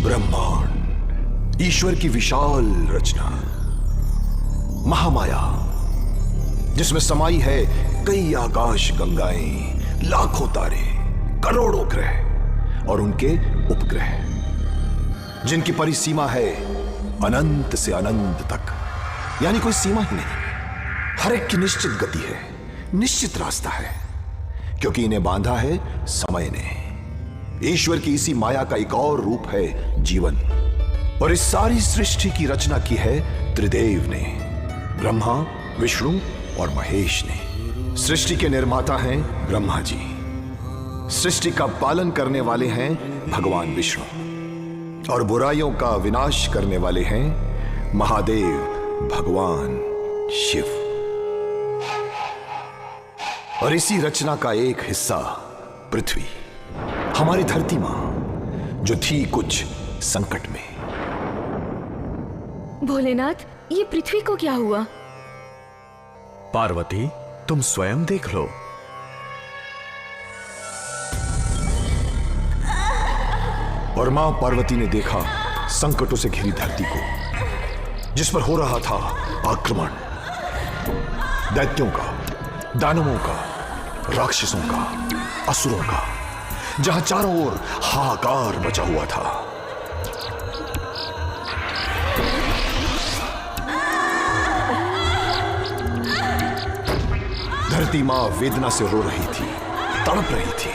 ब्रह्मांड, ईश्वर की विशाल रचना, महामाया, जिसमें समाई है कई आकाश गंगाएं, लाखों तारे, करोड़ों ग्रह और उनके उपग्रह, जिनकी परिसीमा है अनंत से अनंत तक, यानी कोई सीमा ही नहीं। हर एक की निश्चित गति है, निश्चित रास्ता है, क्योंकि इन्हें बांधा है समय ने। ईश्वर की इसी माया का एक और रूप है जीवन, और इस सारी सृष्टि की रचना की है त्रिदेव ने, ब्रह्मा, विष्णु और महेश ने। सृष्टि के निर्माता हैं ब्रह्मा जी, सृष्टि का पालन करने वाले हैं भगवान विष्णु, और बुराइयों का विनाश करने वाले हैं महादेव भगवान शिव। और इसी रचना का एक हिस्सा पृथ्वी, हमारी धरती मां, जो थी कुछ संकट में। भोलेनाथ, ये पृथ्वी को क्या हुआ? पार्वती, तुम स्वयं देख लो। और मां पार्वती ने देखा संकटों से घिरी धरती को, जिस पर हो रहा था आक्रमण, दैत्यों का, दानवों का, राक्षसों का, असुरों का, जहां चारों ओर हाहाकार मचा हुआ था। धरती मां वेदना से रो रही थी, तड़प रही थी।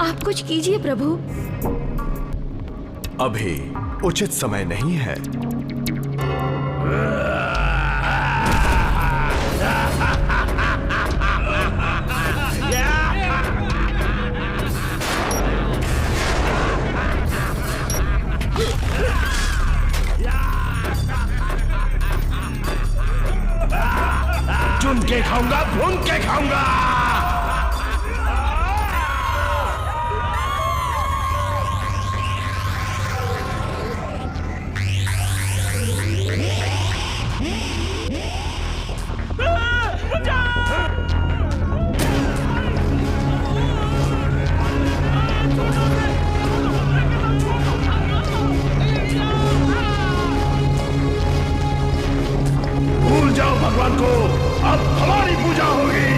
आप कुछ कीजिए प्रभु। अभी उचित समय नहीं है। चुन के खाऊंगा, भून के खाऊंगा। भूल जाओ भगवान को, अब हमारी पूजा होगी।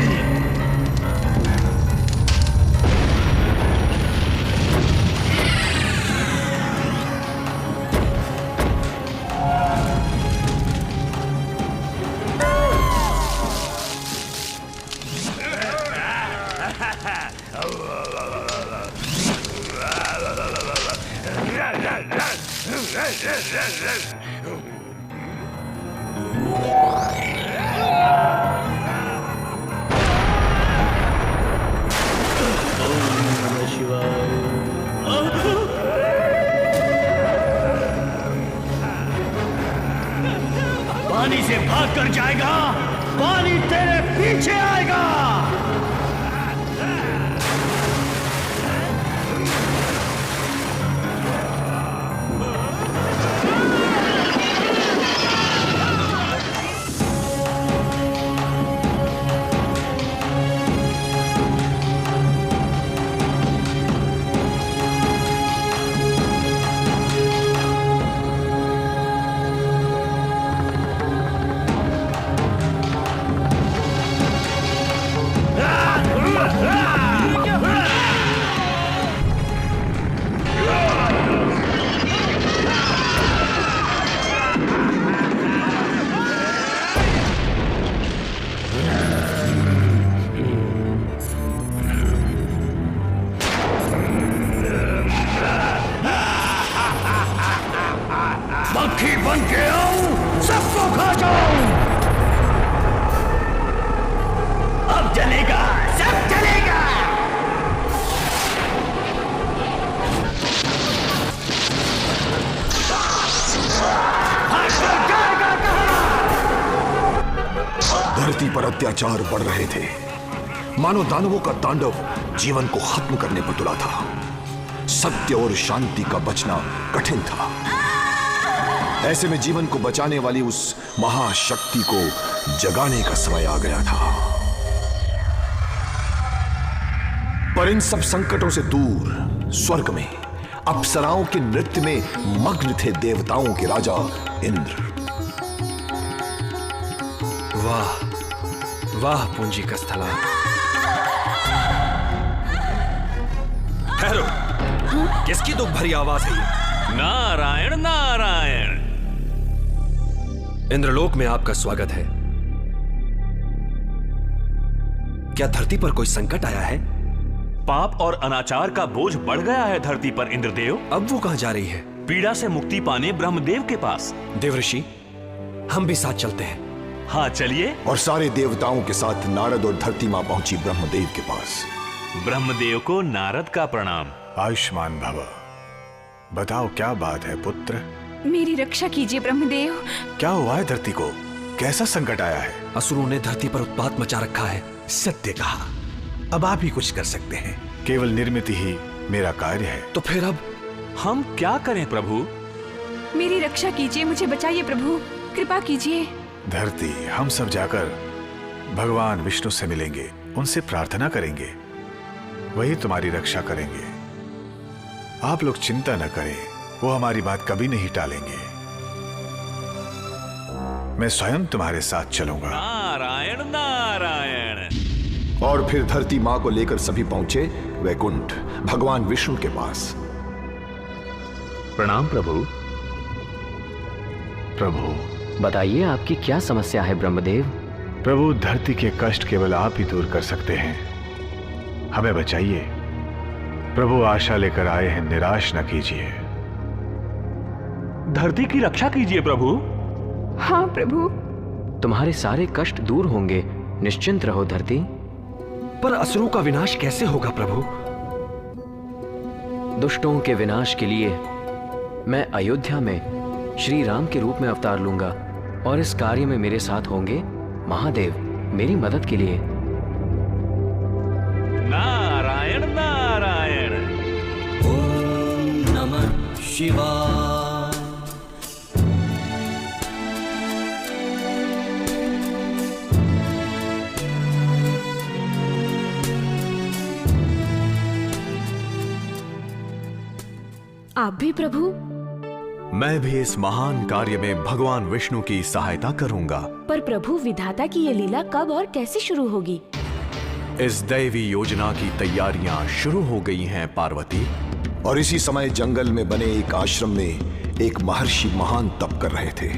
पानी से भाग कर जाएगा, पानी तेरे पीछे आएगा। मक्खी बन के आऊं, सबको खा जाऊं। अब जलेगा, सब जलेगा। धरती पर अत्याचार बढ़ रहे थे, मानो दानवों का तांडव जीवन को खत्म करने पर तुला था। सत्य और शांति का बचना कठिन था। ऐसे में जीवन को बचाने वाली उस महाशक्ति को जगाने का समय आ गया था। पर इन सब संकटों से दूर स्वर्ग में अप्सराओं के नृत्य में मग्न थे देवताओं के राजा इंद्र। वाह वाह पूंजी का स्थला। ठहरो, किसकी दुख भरी आवाज है ये? नारायण नारायण। इंद्रलोक में आपका स्वागत है। क्या धरती पर कोई संकट आया है? पाप और अनाचार का बोझ बढ़ गया है धरती पर इंद्रदेव। अब वो कहां जा रही है? पीड़ा से मुक्ति पाने ब्रह्मदेव के पास। देवऋषि, हम भी साथ चलते हैं। हाँ चलिए। और सारे देवताओं के साथ नारद और धरती मां पहुंची ब्रह्मदेव के पास। ब्रह्मदेव को नारद का प्रणाम। आयुष्मान भव। बताओ क्या बात है पुत्र? मेरी रक्षा कीजिए ब्रह्मदेव। क्या हुआ है धरती को? कैसा संकट आया है? असुरों ने धरती पर उत्पात मचा रखा है। सत्य कहा। अब आप ही कुछ कर सकते हैं। केवल निर्मित ही मेरा कार्य है। तो फिर अब हम क्या करें प्रभु? मेरी रक्षा कीजिए, मुझे बचाइए प्रभु, कृपा कीजिए। धरती, हम सब जाकर भगवान विष्णु से मिलेंगे, उनसे प्रार्थना करेंगे, वही तुम्हारी रक्षा करेंगे। आप लोग चिंता न करें, वो हमारी बात कभी नहीं टालेंगे। मैं स्वयं तुम्हारे साथ चलूंगा। नारायण नारायण। और फिर धरती मां को लेकर सभी पहुंचे वैकुंठ, भगवान विष्णु के पास। प्रणाम प्रभु। प्रभु बताइए आपकी क्या समस्या है ब्रह्मदेव? प्रभु, धरती के कष्ट केवल आप ही दूर कर सकते हैं, हमें बचाइए। प्रभु आशा लेकर आए हैं, निराश न कीजिए। धरती की रक्षा कीजिए प्रभु। हाँ प्रभु। तुम्हारे सारे कष्ट दूर होंगे, निश्चिंत रहो धरती। पर असुरों का विनाश कैसे होगा प्रभु? दुष्टों के विनाश के लिए मैं अयोध्या में श्री राम के रूप में अवतार लूंगा और इस कार्य में मेरे साथ होंगे महादेव, मेरी मदद के लिए। नारायण नारायण। ओम नमः शिवाय। आप भी प्रभु? मैं भी इस महान कार्य में भगवान विष्णु की सहायता करूंगा। पर प्रभु, विधाता की ये लीला कब और कैसे शुरू होगी? इस दैवी योजना की तैयारियां शुरू हो गई हैं पार्वती। और इसी समय जंगल में बने एक आश्रम में एक महर्षि महान तप कर रहे थे।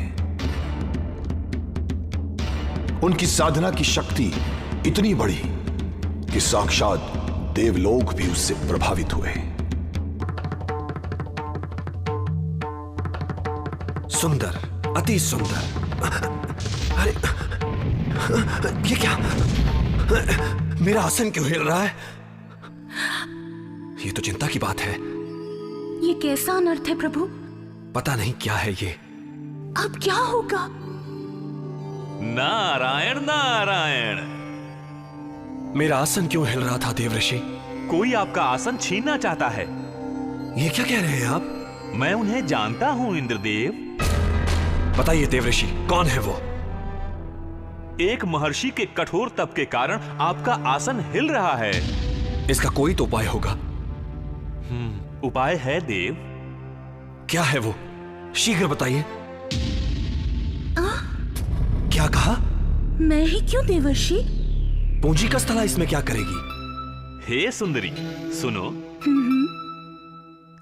उनकी साधना की शक्ति इतनी बढ़ी कि साक्षात देवलोक भी उससे प्रभावित हुए। सुंदर, अति सुंदर। अरे ये क्या? मेरा आसन क्यों हिल रहा है? ये तो चिंता की बात है। ये कैसा अनर्थ है प्रभु? पता नहीं क्या है ये। अब क्या होगा? नारायण नारायण। मेरा आसन क्यों हिल रहा था देवऋषि? कोई आपका आसन छीनना चाहता है। ये क्या कह रहे हैं आप? मैं उन्हें जानता हूं इंद्रदेव। बताइए देवऋषि, कौन है वो? एक महर्षि के कठोर तप के कारण आपका आसन हिल रहा है। इसका कोई तो उपाय होगा। उपाय है देव। क्या है वो? शीघ्र बताइए। क्या कहा? मैं ही क्यों देवर्षि? पूंजी का स्थला इसमें क्या करेगी? हे सुंदरी सुनो।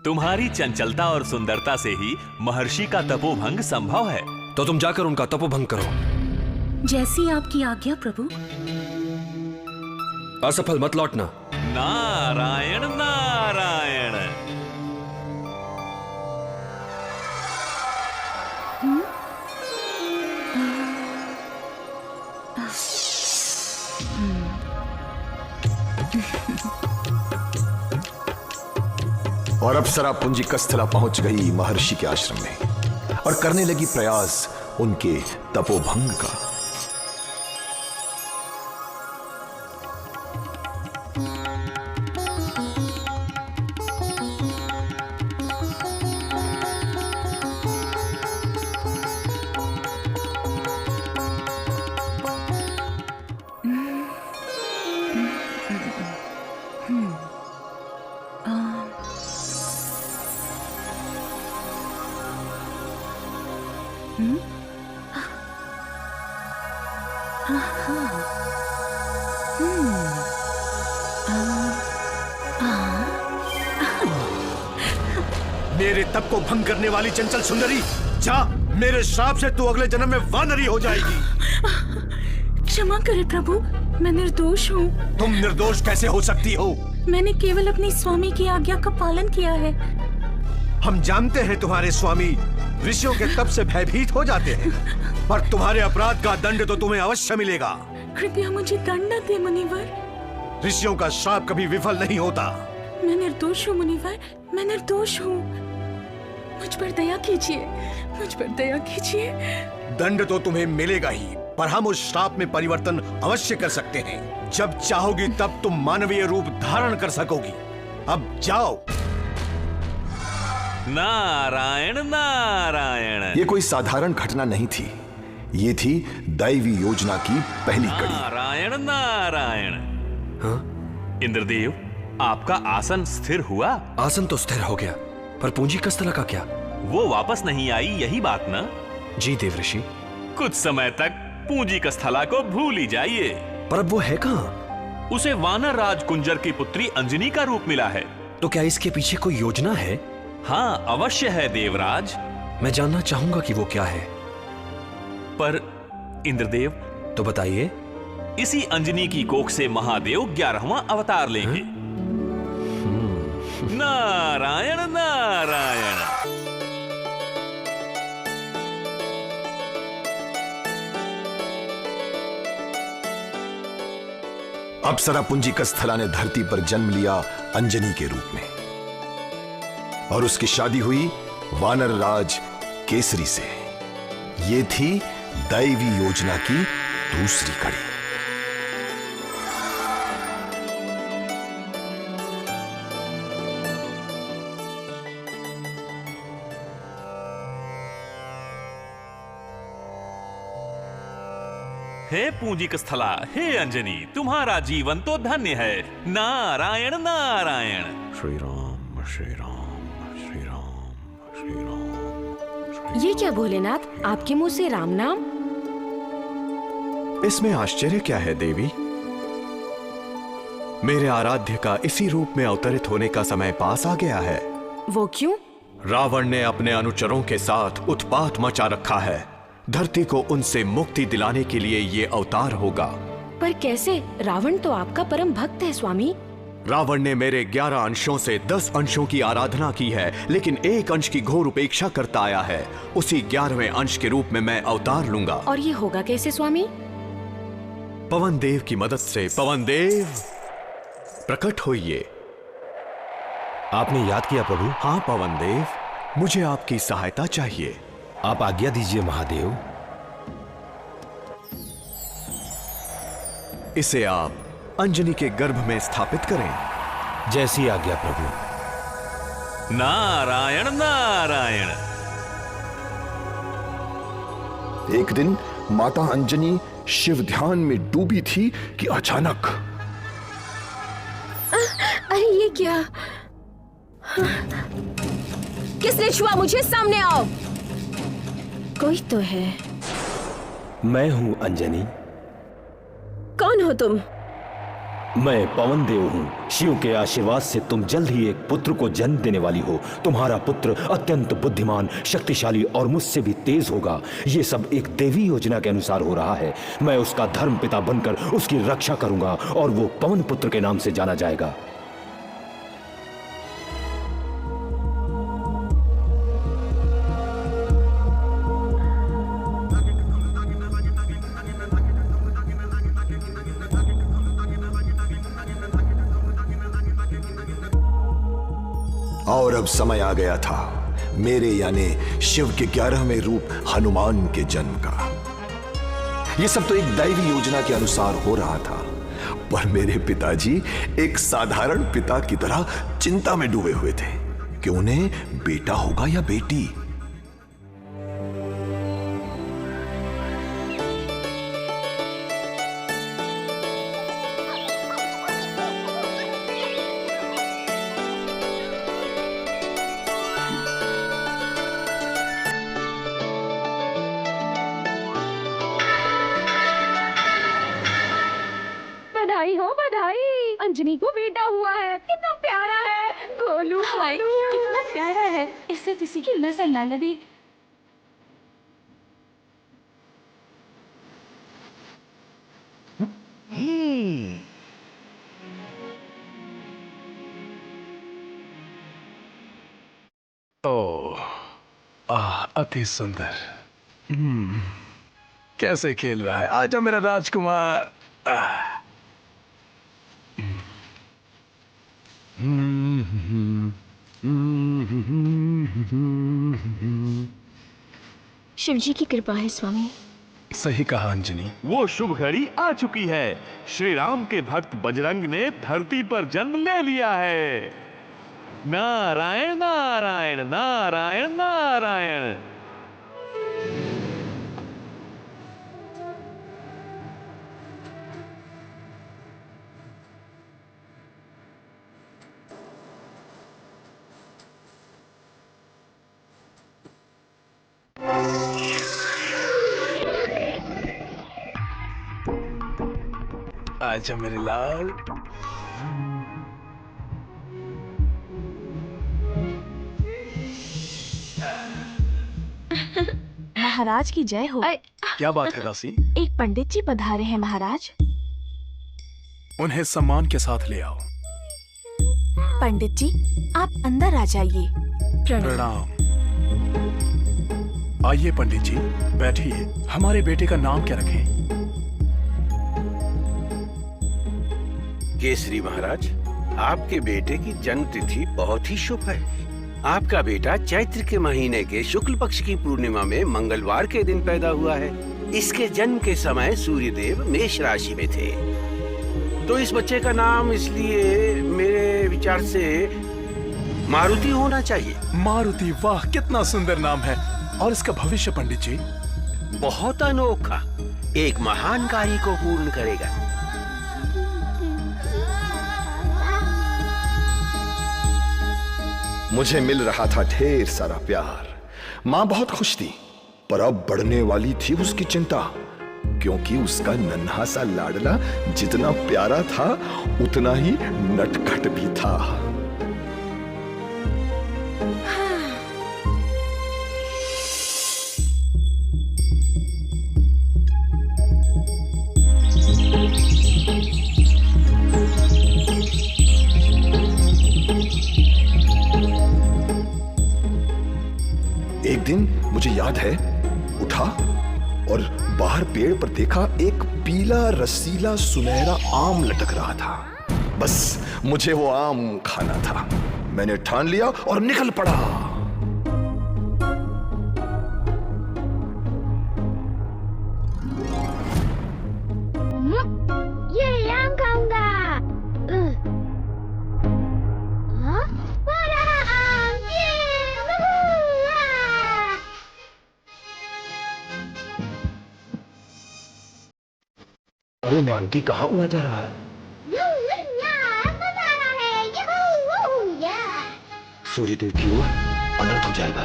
तुम्हारी चंचलता और सुंदरता से ही महर्षि का तपोभंग संभव है। तो तुम जाकर उनका तपोभंग करो। जैसी आपकी आज्ञा प्रभु। असफल मत लौटना। नारायण नारायण। और अप्सरा पुंजी कस्थला पहुंच गई महर्षि के आश्रम में और करने लगी प्रयास उनके तपोभंग का। मेरे तप को भंग करने वाली चंचल सुंदरी, जा, मेरे श्राप से तू अगले जन्म में वानरी हो जाएगी। क्षमा करें प्रभु, मैं निर्दोष हूँ। तुम निर्दोष कैसे हो सकती हो? मैंने केवल अपनी स्वामी की आज्ञा का पालन किया है। हम जानते हैं तुम्हारे स्वामी ऋषियों के तप से भयभीत हो जाते हैं, पर तुम्हारे अपराध का दंड तो तुम्हें अवश्य मिलेगा। कृपया मुझे दंड न दे मुनिवर। ऋषियों का श्राप कभी विफल नहीं होता। मैं निर्दोष हूँ मुनिवर, मैं निर्दोष हूँ। मुझ पर दया कीजिए, मुझ पर दया कीजिए। दंड तो तुम्हें मिलेगा ही, पर हम उस श्राप में परिवर्तन अवश्य कर सकते हैं। जब चाहोगी तब तुम मानवीय रूप धारण कर सकोगी। अब जाओ। नारायण नारायण। ये कोई साधारण घटना नहीं थी, ये थी दैवी योजना की पहली कड़ी। नारायण नारायण। इंद्रदेव, आपका आसन स्थिर हुआ? आसन तो स्थिर हो गया, पर पूंजी कस्थला का क्या? वो वापस नहीं आई, यही बात ना? जी देवऋषि। कुछ समय तक पूंजी कस्थला को भूल ही जाइए। पर अब वो है कहाँ? उसे वानर राज कुंजर की पुत्री अंजनी का रूप मिला है। तो क्या इसके पीछे कोई योजना है? हाँ, अवश्य है देवराज। मैं जानना चाहूंगा कि वो क्या है। पर इंद्रदेव, तो बताइए। इसी अंजनी की कोख से महादेव 11वां अवतार लेंगे। नारायण नारायण। अप्सरा पुंजिकस्थला ने धरती पर जन्म लिया अंजनी के रूप में, और उसकी शादी हुई वानर राज केसरी से। ये थी दैवी योजना की दूसरी कड़ी। हे पूंजिकस्थला, हे अंजनी, तुम्हारा जीवन तो धन्य है। नारायण नारायण। श्री राम श्री राम श्री राम श्री राम। ये क्या भोलेनाथ, आपके मुंह से राम नाम? इसमें आश्चर्य क्या है देवी? मेरे आराध्य का इसी रूप में अवतरित होने का समय पास आ गया है। वो क्यों? रावण ने अपने अनुचरों के साथ उत्पात मचा रखा है। धरती को उनसे मुक्ति दिलाने के लिए ये अवतार होगा। पर कैसे? रावण तो आपका परम भक्त है स्वामी। रावण ने मेरे 11 अंशों से 10 अंशों की आराधना की है, लेकिन एक अंश की घोर उपेक्षा करता आया है। उसी 11वें अंश के रूप में मैं अवतार लूंगा। और ये होगा कैसे स्वामी? पवन देव की मदद से। पवन देव प्रकट होइए। आपने याद किया प्रभु? हाँ पवन देव, मुझे आपकी सहायता चाहिए। आप आज्ञा दीजिए महादेव। इसे आप अंजनी के गर्भ में स्थापित करें। जैसी आज्ञा प्रभु। नारायण नारायण। एक दिन माता अंजनी शिव ध्यान में डूबी थी कि अचानक अरे ये क्या? किसने छुआ मुझे? सामने आओ। कोई तो है। मैं हूं अंजनी। कौन हो तुम? मैं पवन देव हूं। शिव के आशीर्वाद से तुम जल्द ही एक पुत्र को जन्म देने वाली हो। तुम्हारा पुत्र अत्यंत बुद्धिमान, शक्तिशाली और मुझसे भी तेज होगा। ये सब एक देवी योजना के अनुसार हो रहा है। मैं उसका धर्म पिता बनकर उसकी रक्षा करूंगा और वो पवन पुत्र के नाम से जाना जाएगा। और अब समय आ गया था मेरे यानी शिव के 11वें रूप हनुमान के जन्म का। यह सब तो एक दैवी योजना के अनुसार हो रहा था, पर मेरे पिताजी एक साधारण पिता की तरह चिंता में डूबे हुए थे कि उन्हें बेटा होगा या बेटी। अंजनी को बेटा हुआ है। कितना प्यारा है गोलू। हाय, कितना प्यारा है, इससे किसी की नजर ना लगे। ओह, अति सुंदर। कैसे खेल रहा है, आजा मेरा राजकुमार। शिव जी की कृपा है स्वामी। सही कहा अंजनी। वो शुभ घड़ी आ चुकी है। श्री राम के भक्त बजरंग ने धरती पर जन्म ले लिया है। नारायण नारायण नारायण नारायण। आजा मेरे लाल। महाराज की जय हो। क्या बात है दासी? एक पंडित जी पधारे हैं महाराज। उन्हें सम्मान के साथ ले आओ। पंडित जी आप अंदर आ जाइए। प्रणाम। आइए पंडित जी, बैठिए। हमारे बेटे का नाम क्या रखें? केसरी महाराज, आपके बेटे की जन्म तिथि बहुत ही शुभ है। आपका बेटा चैत्र के महीने के शुक्ल पक्ष की पूर्णिमा में मंगलवार के दिन पैदा हुआ है। इसके जन्म के समय सूर्य देव मेष राशि में थे, तो इस बच्चे का नाम इसलिए मेरे विचार से मारुति होना चाहिए। मारुति, वाह कितना सुंदर नाम है। और इसका भविष्य पंडित जी? बहुत अनोखा, एक महान कार्य को पूर्ण करेगा। मुझे मिल रहा था ढेर सारा प्यार। मां बहुत खुश थी, पर अब बढ़ने वाली थी उसकी चिंता, क्योंकि उसका नन्हा सा लाडला जितना प्यारा था उतना ही नटखट भी था। एक दिन मुझे याद है, उठा और बाहर पेड़ पर देखा एक पीला रसीला सुनहरा आम लटक रहा था। बस मुझे वो आम खाना था। मैंने ठान लिया और निकल पड़ा। ये आम खाऊंगा। अरे मारुति कहाँ उड़ा जा रहा है? सूर्यदेव की ओर अनर्थ हो जाएगा।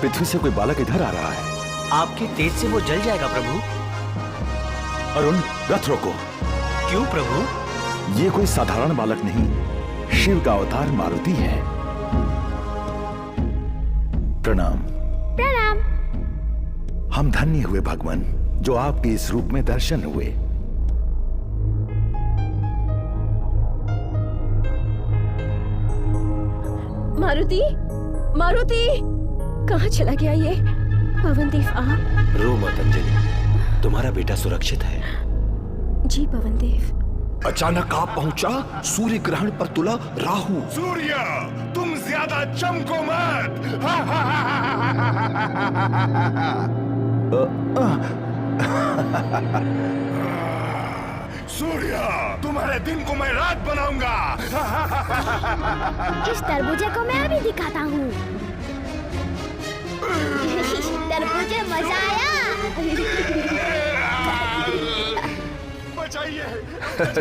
पृथ्वी से कोई बालक इधर आ रहा है। आपके तेज से वो जल जाएगा प्रभु। अरुण, रथ रोको। क्यों प्रभु? ये कोई साधारण बालक नहीं, शिव का अवतार मारुति है। प्रणाम। प्रणाम। हम धन्य हुए भगवान, जो आपके इस रूप में दर्शन हुए। मारुति, मारुति, कहाँ चला गया ये? पवनदेव आप? रो मत अंजलि, तुम्हारा बेटा सुरक्षित है। जी पवनदेव। अचानक आप पहुंचा सूर्य ग्रहण पर तुला राहु। सूर्य, तुम ज्यादा चमको मत। सूर्य, तुम्हारे दिन को मैं रात बनाऊंगा। इस तरबूजे को मैं अभी दिखाता हूँ। तरबूजे मजा आया। बचाइए।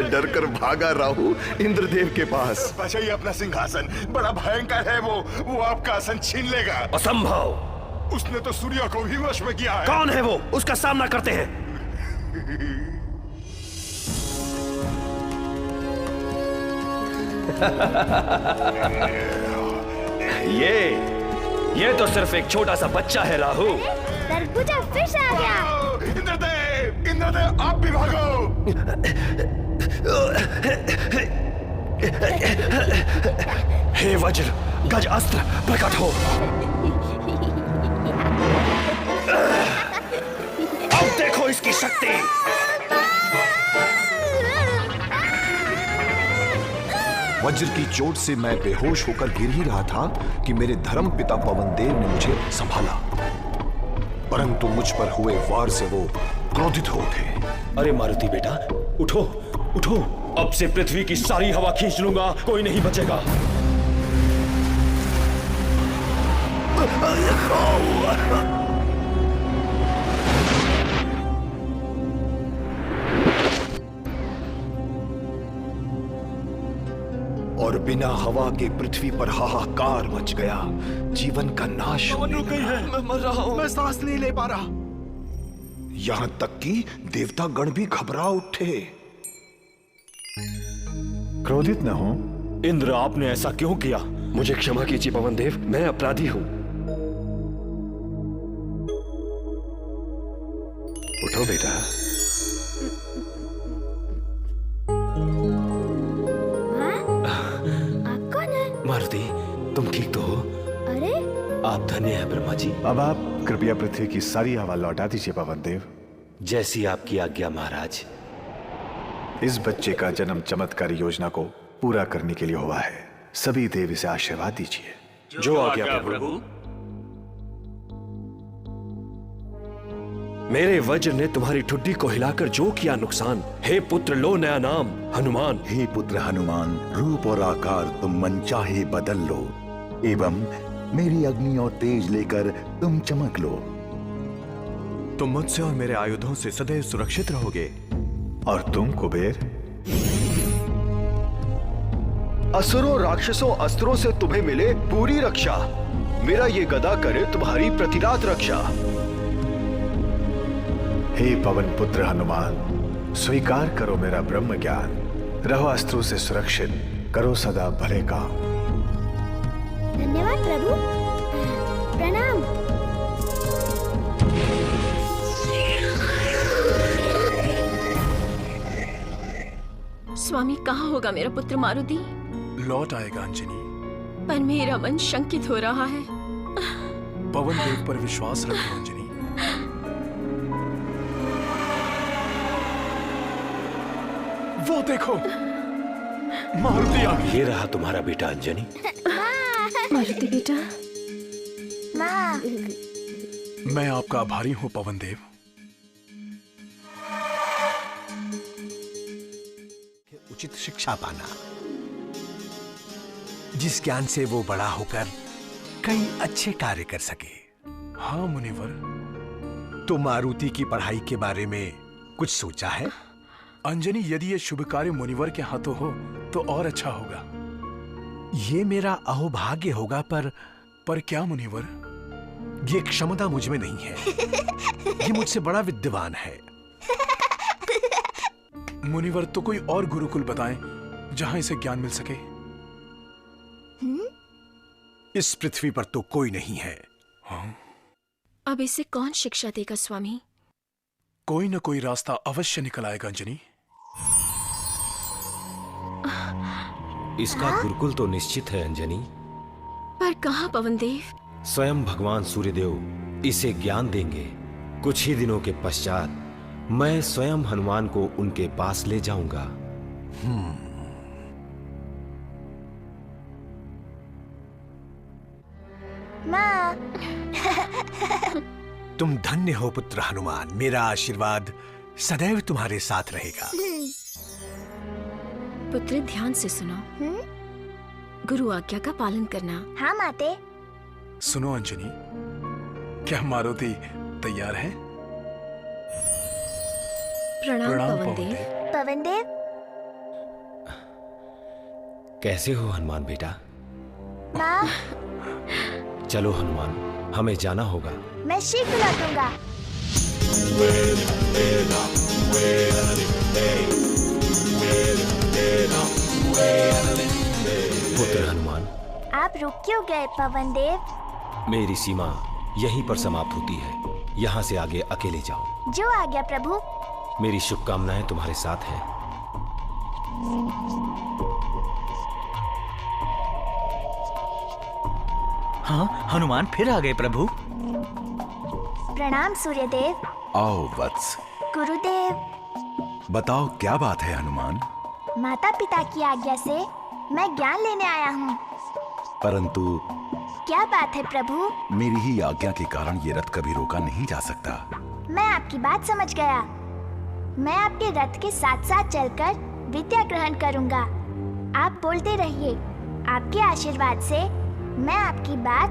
डर कर भागा राहु इंद्रदेव के पास। बचाइए अपना सिंहासन, बड़ा भयंकर है वो आपका आसन छीन लेगा। असंभव। उसने तो सूर्य को भी वश में किया है। कौन है वो? उसका सामना करते हैं। ये तो सिर्फ एक छोटा सा बच्चा है राहु। तरबूजा फिर से आ गया। इंद्रदेव आप भी भागो। हे वज्र गज अस्त्र प्रकट हो। अब देखो इसकी शक्ति। वज्र की चोट से मैं बेहोश होकर गिर ही रहा था कि मेरे धर्म पिता पवन देव ने मुझे संभाला, परंतु मुझ पर हुए वार से वो क्रोधित हो उठे। अरे मारुति बेटा, उठो उठो, अब से पृथ्वी की सारी हवा खींच लूंगा, कोई नहीं बचेगा। और बिना हवा के पृथ्वी पर हाहाकार मच गया, जीवन का नाश होने लगा। मैं मर रहा हूं, मैं सांस नहीं ले पा रहा। यहां तक कि देवता गण भी घबरा उठे। क्रोधित न हो। इंद्र, आपने ऐसा क्यों किया? मुझे क्षमा कीजिए पवन देव, मैं अपराधी हूं। उठो बेटा। आप कौन है? मारुति, तुम ठीक तो हो? अरे आप धन्य हैं ब्रह्मा जी। अब आप कृपया पृथ्वी की सारी हवा लौटा दीजिए पवन देव। जैसी आपकी आज्ञा महाराज। इस बच्चे का जन्म चमत्कारी योजना को पूरा करने के लिए हुआ है। सभी देव इसे आशीर्वाद दीजिए। जो आज्ञा प्रभु। मेरे वज्र ने तुम्हारी ठुड्डी को हिलाकर जो किया नुकसान, हे पुत्र लो नया नाम हनुमान। हे पुत्र हनुमान, रूप और आकार तुम मनचाहे बदल लो, एवं मेरी अग्नि और तेज लेकर तुम चमक लो। तुम मुझसे और मेरे आयुधों से सदैव सुरक्षित रहोगे। और तुम कुबेर? असुरों राक्षसों अस्त्रों से तुम्हें मिले पूरी रक्षा। मेरा ये गदा करे तुम्हारी प्रतिरात रक्षा। हे पवन पुत्र हनुमान, स्वीकार करो मेरा ब्रह्म ज्ञान। रहो अस्त्रों से सुरक्षित, करो सदा भले काम। धन्यवाद प्रभु, प्रणाम। स्वामी, कहाँ होगा मेरा पुत्र मारुति? लौट आएगा अंजनी। पर मेरा मन शंकित हो रहा है। पवन देव पर विश्वास रखो अंजनी। वो देखो, मारुति आ गई। ये रहा तुम्हारा बेटा अंजनी। मारुति बेटा। माँ। मैं आपका आभारी हूं पवन देव। उचित शिक्षा पाना, जिस ज्ञान से वो बड़ा होकर कई अच्छे कार्य कर सके। हाँ मुनिवर। तो मारुति की पढ़ाई के बारे में कुछ सोचा है? अंजनी, यदि ये शुभ कार्य मुनिवर के हाथों हो तो और अच्छा होगा। ये मेरा अहोभाग्य होगा, पर क्या मुनिवर? ये क्षमता मुझ में नहीं है। ये मुझसे बड़ा विद्वान है। मुनिवर, तो कोई और गुरुकुल बताएं जहां इसे ज्ञान मिल सके। इस पृथ्वी पर तो कोई नहीं है। हाँ? अब इसे कौन शिक्षा देगा स्वामी? कोई न कोई रास्ता अवश्य निकल आएगा अंजनी। इसका गुरुकुल तो निश्चित है अंजनी। पर कहाँ पवन देव? स्वयं भगवान सूर्यदेव इसे ज्ञान देंगे। कुछ ही दिनों के पश्चात मैं स्वयं हनुमान को उनके पास ले जाऊंगा। माँ। तुम धन्य हो पुत्र हनुमान। मेरा आशीर्वाद सदैव तुम्हारे साथ रहेगा। पुत्र, ध्यान से सुनो। गुरु आज्ञा का पालन करना। हाँ माते। सुनो अंजनी, क्या मारुति तैयार है? प्रणाम पवन देव। पवन देव। कैसे हो हनुमान बेटा? माँ। चलो हनुमान, हमें जाना होगा। मैं शीघ्र लौटूंगा। पुत्र हनुमान, आप रुक क्यों गए पवन देव? मेरी सीमा यहीं पर समाप्त होती है। यहाँ से आगे अकेले जाओ। जो आज्ञा प्रभु। मेरी शुभकामनाएं तुम्हारे साथ हैं। हाँ, हनुमान फिर आ गए प्रभु। प्रणाम सूर्यदेव। आओ वत्स। गुरुदेव। बताओ क्या बात है हनुमान? माता पिता की आज्ञा से मैं ज्ञान लेने आया हूँ। परंतु क्या बात है प्रभु? मेरी ही आज्ञा के कारण ये रथ कभी रोका नहीं जा सकता। मैं आपकी बात समझ गया। मैं आपके रथ के साथ साथ चलकर विद्या ग्रहण करूँगा। आप बोलते रहिए। आपके आशीर्वाद से मैं आपकी बात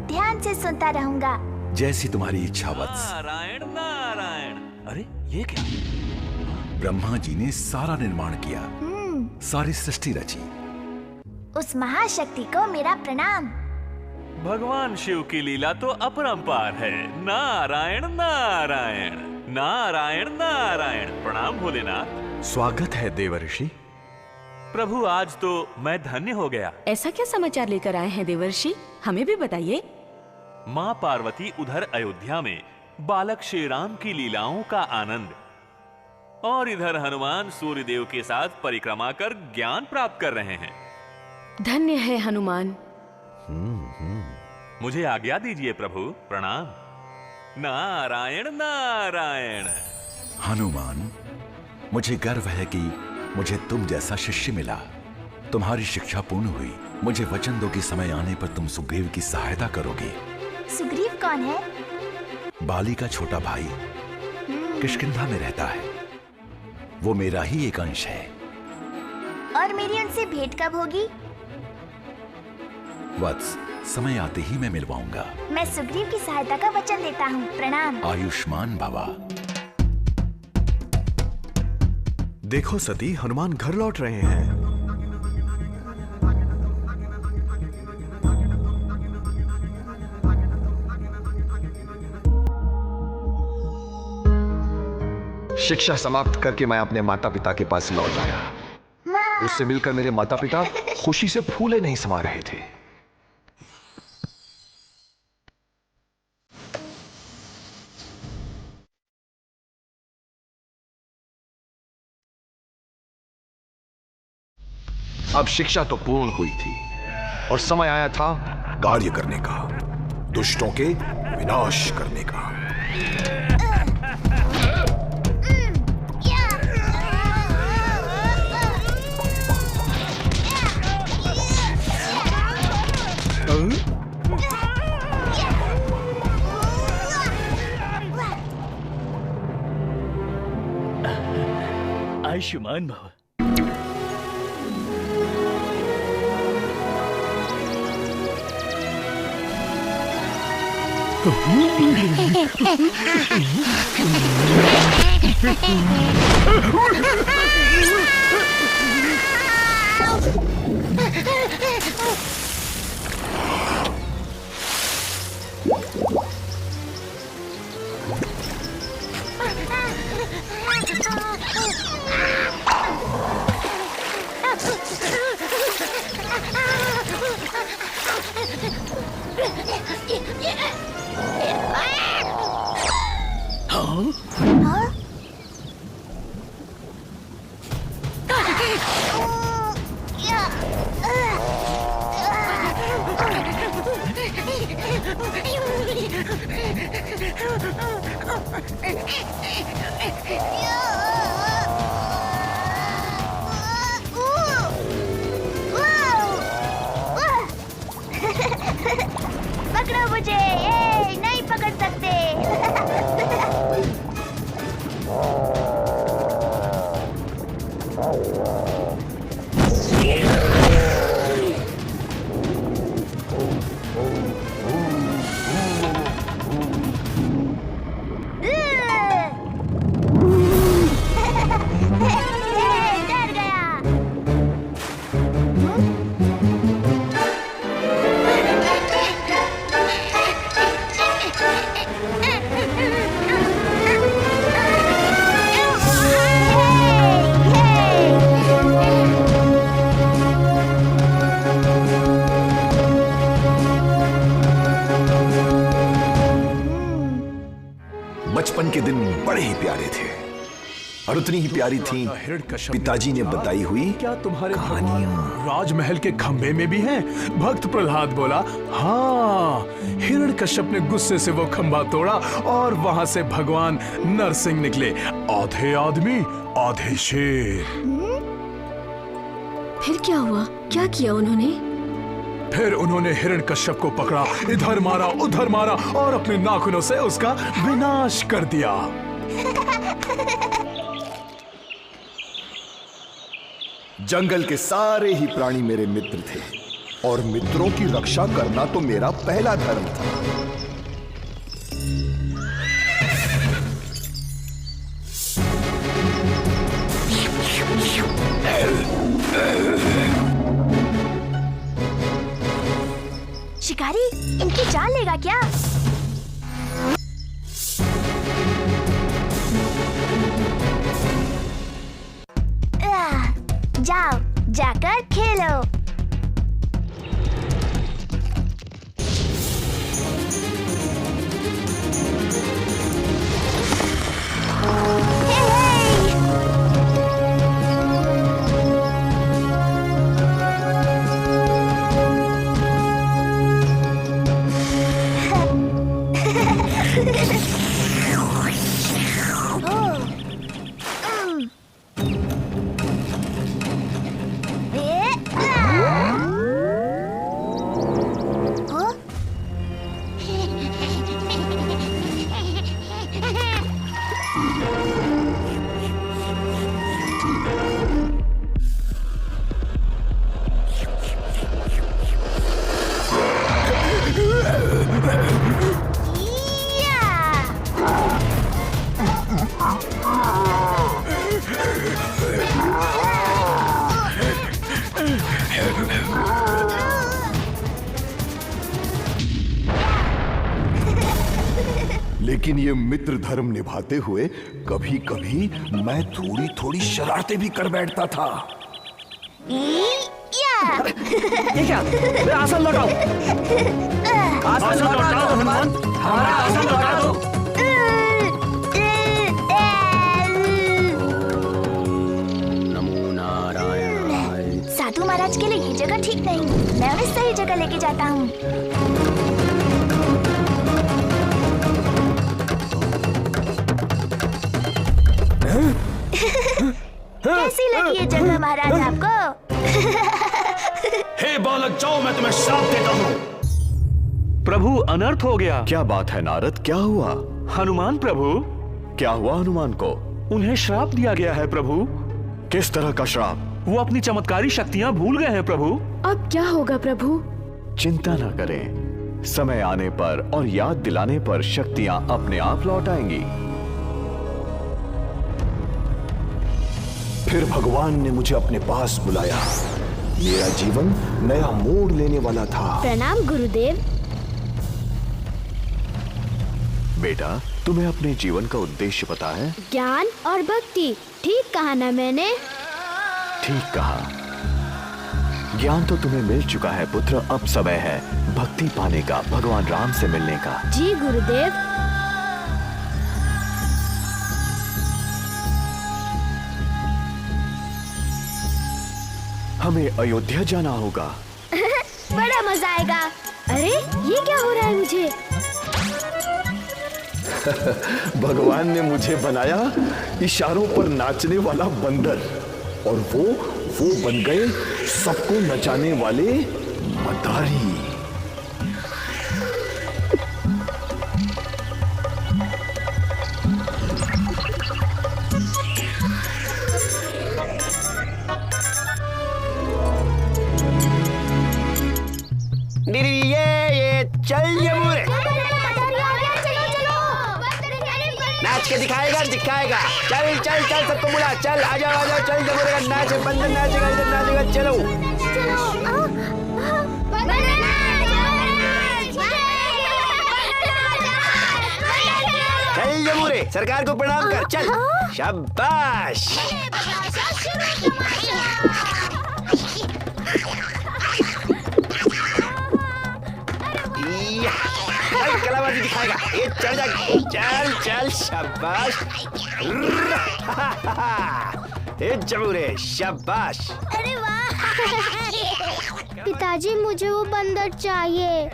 ध्यान से सुनता रहूँगा। जैसी तुम्हारी इच्छा वत्स। नारायण नारायण। अरे ये क्या? ब्रह्मा जी ने सारा निर्माण किया, सारी सृष्टि रची। उस महाशक्ति को मेरा प्रणाम। भगवान शिव की लीला तो अपरंपार है। नारायण नारायण नारायण नारायण। प्रणाम भोलेनाथ। स्वागत है देवर्षि। प्रभु आज तो मैं धन्य हो गया। ऐसा क्या समाचार लेकर आए हैं देवर्षि? हमें भी बताइए। माँ पार्वती उधर अयोध्या में बालक श्री राम की लीलाओं का आनंद, और इधर हनुमान सूर्यदेव के साथ परिक्रमा कर ज्ञान प्राप्त कर रहे हैं। धन्य है हनुमान। मुझे आज्ञा दीजिए प्रभु। प्रणाम। नारायण नारायण। हनुमान, मुझे गर्व है कि मुझे तुम जैसा शिष्य मिला। तुम्हारी शिक्षा पूर्ण हुई। मुझे वचन दो कि समय आने पर तुम सुग्रीव की सहायता करोगे। सुग्रीव कौन है? बाली का छोटा भाई, किष्किंधा में रहता है। वो मेरा ही एक अंश है। और मेरी उनसे भेंट कब होगी? वत्स, समय आते ही मैं मिलवाऊंगा। मैं सुग्रीव की सहायता का वचन देता हूँ। प्रणाम। आयुष्मान भवा। देखो सती, हनुमान घर लौट रहे हैं। शिक्षा समाप्त करके मैं अपने माता पिता के पास लौट आया। उससे मिलकर मेरे माता पिता खुशी से फूले नहीं समा रहे थे। अब शिक्षा तो पूर्ण हुई थी और समय आया था कार्य करने का, दुष्टों के विनाश करने का। आयुष्मान भव। पकड़ो मुझे, ये नहीं पकड़ सकते। भगवान के दिन बड़े ही प्यारे थे और उतनी ही प्यारी थी पिताजी ने बताई हुई क्या तुम्हारे कहानियां। राजमहल के खंभे में भी हैं? भक्त प्रहलाद बोला, हाँ। हिरण्यकश्यप ने गुस्से से वो खंभा तोड़ा और वहां से भगवान नरसिंह निकले, आधे आदमी आधे शेर। फिर क्या हुआ? क्या किया उन्होंने? फिर उन्होंने हिरण्यकश्यप को पकड़ा, इधर मारा उधर मारा और अपने नाखूनों से उसका विनाश कर दिया। जंगल के सारे ही प्राणी मेरे मित्र थे और मित्रों की रक्षा करना तो मेरा पहला धर्म था। शिकारी इनकी जान लेगा क्या? जाओ जाकर खेलो। लेकिन ये मित्र धर्म निभाते हुए कभी कभी मैं थोड़ी थोड़ी शरारतें भी कर बैठता था। ये क्या? आसन लौटाओ। आसन लौटा दो हनुमान, हमारा आसन लौटा दो। नमो नारायण। साधु महाराज के लिए ये जगह ठीक नहीं, मैं उन्हें सही जगह लेके जाता हूँ। कैसी लगी ये जगह महाराज आपको? हे बालक जाओ, मैं तुम्हें श्राप देता हूँ। प्रभु अनर्थ हो गया। क्या बात है नारद, क्या हुआ? हनुमान प्रभु। क्या हुआ हनुमान को? उन्हें श्राप दिया गया है प्रभु। किस तरह का श्राप? वो अपनी चमत्कारी शक्तियाँ भूल गए हैं प्रभु। अब क्या होगा प्रभु? चिंता न करें, समय आने पर और याद दिलाने पर शक्तियां अपने आप लौट आएंगी। फिर भगवान ने मुझे अपने पास बुलाया। मेरा जीवन नया मोड़ लेने वाला था। प्रणाम गुरुदेव। बेटा, तुम्हें अपने जीवन का उद्देश्य पता है? ज्ञान और भक्ति। ठीक कहा ना मैंने? ठीक कहा। ज्ञान तो तुम्हें मिल चुका है पुत्र, अब समय है भक्ति पाने का, भगवान राम से मिलने का। जी गुरुदेव। हमें अयोध्या जाना होगा। बड़ा मजा आएगा। अरे ये क्या हो रहा है मुझे? भगवान ने मुझे बनाया इशारों पर नाचने वाला बंदर और वो बन गए सबको नचाने वाले मदारी। नाच के दिखाएगा दिखाएगा। चल चल चल सबको बुला, चल आ जाओ चल जबूरेगा, नाच बंदर नाचेगा, इधर नाचेगा, चलो चल जबूरे, सरकार को प्रणाम कर, चल शाबाश। कलावत तेजबाजी दिखाएगा। ये चल जा, चल चल, शाबाश। ए जबूरे, शाबाश। अरे वाह। पिताजी मुझे वो बंदर चाहिए।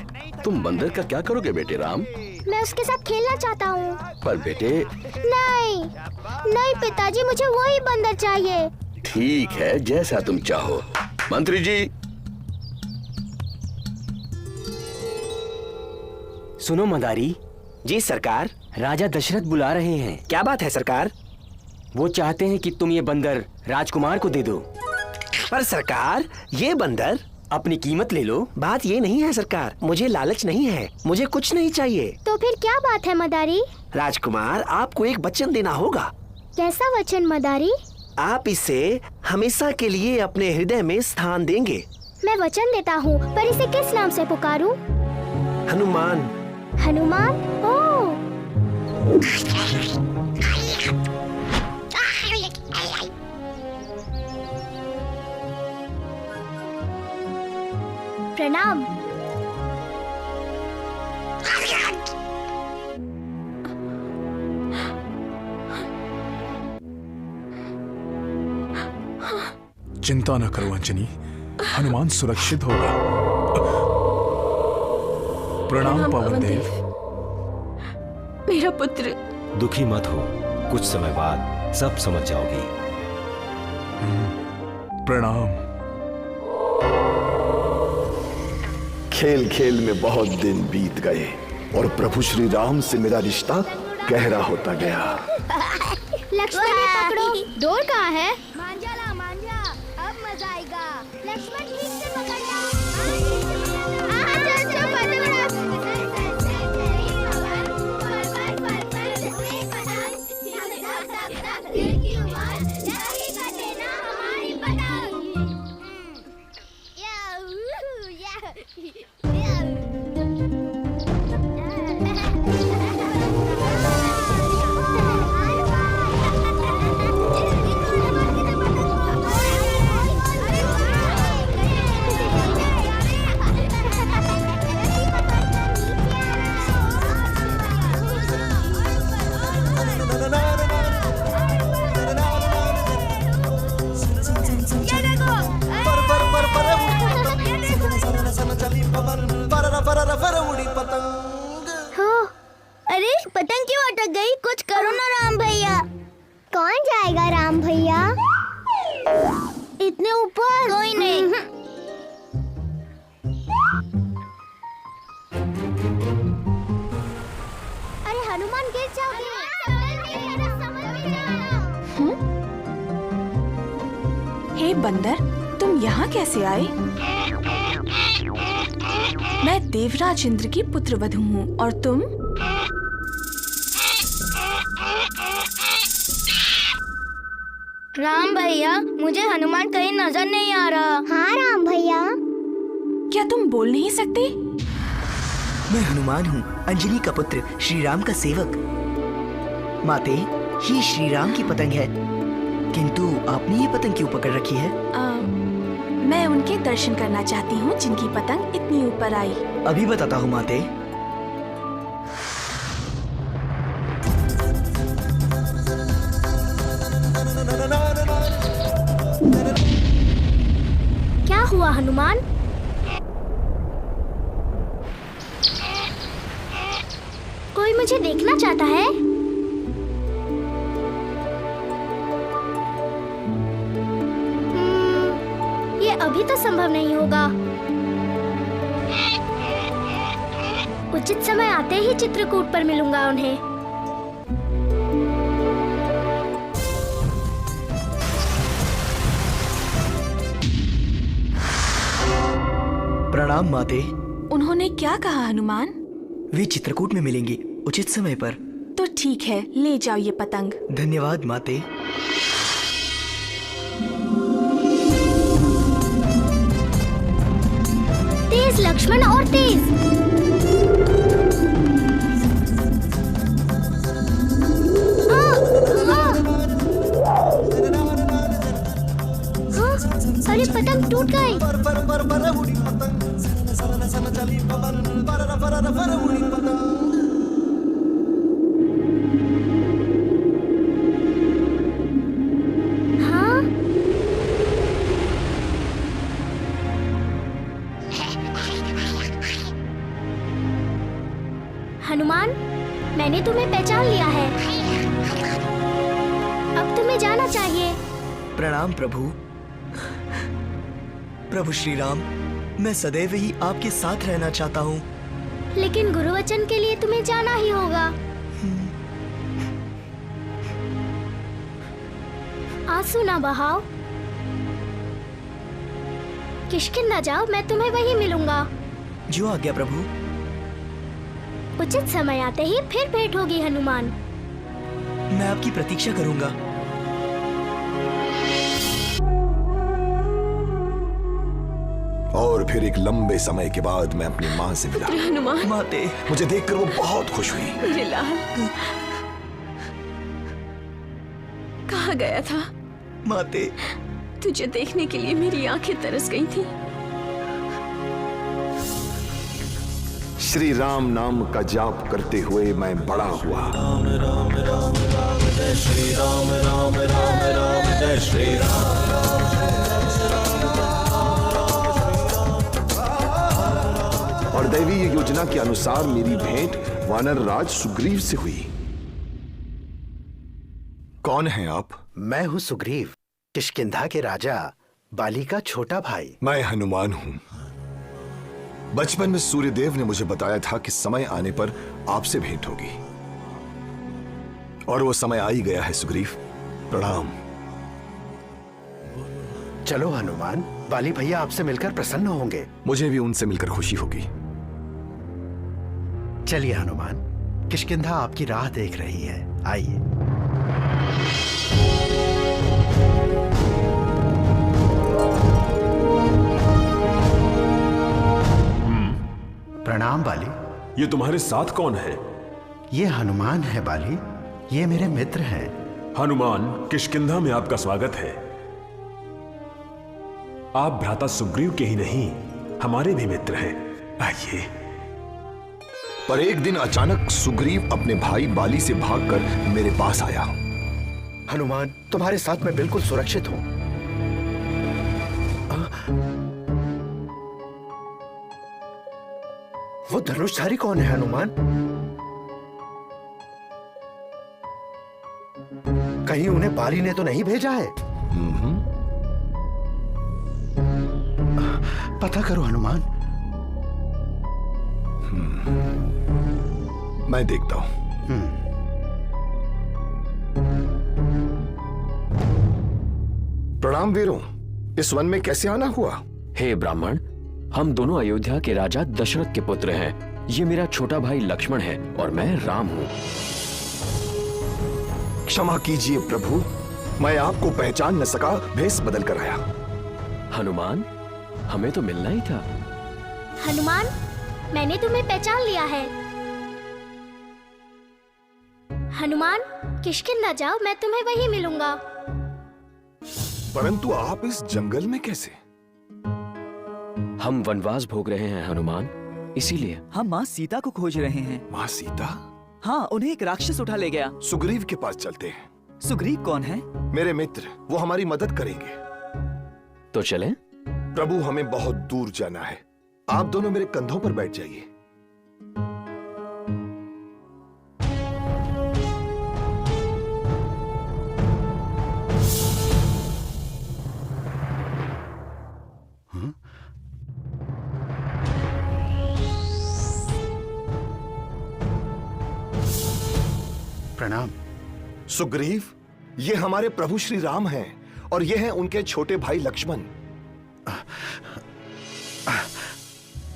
तुम बंदर का क्या करोगे बेटे राम? मैं उसके साथ खेलना चाहता हूँ। पर बेटे। नहीं नहीं पिताजी, मुझे वही बंदर चाहिए। ठीक है, जैसा तुम चाहो। मंत्री जी। सुनो मदारी। जी सरकार। राजा दशरथ बुला रहे हैं। क्या बात है सरकार? वो चाहते हैं कि तुम ये बंदर राजकुमार को दे दो। पर सरकार, ये बंदर अपनी कीमत ले लो। बात ये नहीं है सरकार, मुझे लालच नहीं है, मुझे कुछ नहीं चाहिए। तो फिर क्या बात है मदारी? राजकुमार, आपको एक वचन देना होगा। कैसा वचन मदारी? आप इसे हमेशा के लिए अपने हृदय में स्थान देंगे। मैं वचन देता हूँ, पर इसे किस नाम से पुकारूं? हनुमान। हनुमान? ओह। प्रणाम। चिंता न करो अंजनी, हनुमान सुरक्षित होगा। प्रणाम पवनदेव। मेरा पुत्र। दुखी मत हो, कुछ समय बाद सब समझ जाओगी। प्रणाम। खेल खेल में बहुत दिन बीत गए और प्रभु श्री राम से मेरा रिश्ता गहरा होता गया। लक्ष्मण ने पकड़ो। डोर कहाँ है? मांझा ला मांझा, अब मजा आएगा। लक्ष्मण ठीक से पकड़ना। अरे पतंग क्यों अटक गई? कुछ करो ना राम भैया। कौन जाएगा राम भैया? इतने ऊपर? कोई नहीं। अरे हनुमान गिर जाओगे। हे बंदर, तुम यहाँ कैसे आए? मैं देवराज इंद्र की पुत्रवधू हूँ और तुम? राम भैया, मुझे हनुमान कहीं नजर नहीं आ रहा। हाँ राम भैया। क्या तुम बोल नहीं सकते? मैं हनुमान हूँ, अंजनी का पुत्र, श्री राम का सेवक। माते, ये श्री राम की पतंग है, किंतु आपने ये पतंग क्यों पकड़ रखी है? मैं उनके दर्शन करना चाहती हूँ जिनकी पतंग इतनी ऊपर आई। अभी बताता हूँ माते। क्या हुआ हनुमान? कोई मुझे देखना चाहता है? ये अभी तो संभव नहीं होगा। उचित समय आते ही चित्रकूट पर मिलूंगा उन्हें। प्रणाम माते। उन्होंने क्या कहा हनुमान? वे चित्रकूट में मिलेंगे उचित समय पर। तो ठीक है, ले जाओ ये पतंग। धन्यवाद माते। तेज लक्ष्मण और तेज। अरे पतंग टूट गई। हनुमान, मैंने तुम्हें पहचान लिया है। अब तुम्हें जाना चाहिए। प्रणाम प्रभु। प्रभु श्री राम, मैं सदैव ही आपके साथ रहना चाहता हूँ। लेकिन गुरुवचन के लिए तुम्हें जाना ही होगा। आंसू ना बहाओ, किष्किंधा जाओ, मैं तुम्हें वहीं मिलूंगा। जो आज्ञा प्रभु। उचित समय आते ही फिर भेंट होगी हनुमान। मैं आपकी प्रतीक्षा करूंगा। और फिर एक लंबे समय के बाद मैं अपनी माँ से मिला। हनुमान, माते, मुझे देखकर वो बहुत खुश हुई। मेरे लाल, कहाँ गया था? माते, तुझे देखने के लिए मेरी आंखें तरस गई थी। श्री राम नाम का जाप करते हुए मैं बड़ा हुआ। राम राम राम राम जय श्री राम, राम राम राम जय श्री राम। और दैवीय योजना के अनुसार मेरी भेंट वानर राज सुग्रीव से हुई। कौन हैं आप? मैं हूँ सुग्रीव, किष्किंधा के राजा बाली का छोटा भाई। मैं हनुमान हूं। बचपन में सूर्यदेव ने मुझे बताया था कि समय आने पर आपसे भेंट होगी, और वो समय आ ही गया है सुग्रीव। प्रणाम। चलो हनुमान, बाली भैया आपसे मिलकर प्रसन्न होंगे। मुझे भी उनसे मिलकर खुशी होगी। चलिए हनुमान, किष्किंधा आपकी राह देख रही है, आइए। प्रणाम बाली। ये तुम्हारे साथ कौन है? ये हनुमान है बाली, ये मेरे मित्र हैं। हनुमान, किष्किंधा में आपका स्वागत है। आप भ्राता सुग्रीव के ही नहीं, हमारे भी मित्र हैं। आइए। पर एक दिन अचानक सुग्रीव अपने भाई बाली से भागकर मेरे पास आया। हनुमान, तुम्हारे साथ मैं बिल्कुल सुरक्षित हूं। वो धनुषधारी कौन है हनुमान? कहीं उन्हें बाली ने तो नहीं भेजा है? पता करो हनुमान। मैं देखता हूं। प्रणाम वीरों, इस वन में कैसे आना हुआ? हे ब्राह्मण, हम दोनों अयोध्या के राजा दशरथ के पुत्र हैं। ये मेरा छोटा भाई लक्ष्मण है और मैं राम हूँ। क्षमा कीजिए प्रभु, मैं आपको पहचान न सका, भेष बदल कर आया। हनुमान, हमें तो मिलना ही था। हनुमान, मैंने तुम्हें पहचान लिया है। हनुमान, किष्किंधा जाओ, मैं तुम्हें वहीं मिलूंगा। परंतु आप इस जंगल में कैसे? हम वनवास भोग रहे हैं हनुमान, इसीलिए। हम माँ सीता को खोज रहे हैं। माँ सीता? हाँ, उन्हें एक राक्षस उठा ले गया। सुग्रीव के पास चलते हैं। सुग्रीव कौन है? मेरे मित्र, वो हमारी मदद करेंगे। तो चलें? प्रभु, हमें बहुत दूर जाना है। आप दोनों मेरे कंधों पर बैठ जाइए। प्रणाम। सुग्रीव, ये हमारे प्रभु श्री राम हैं और ये हैं उनके छोटे भाई लक्ष्मण।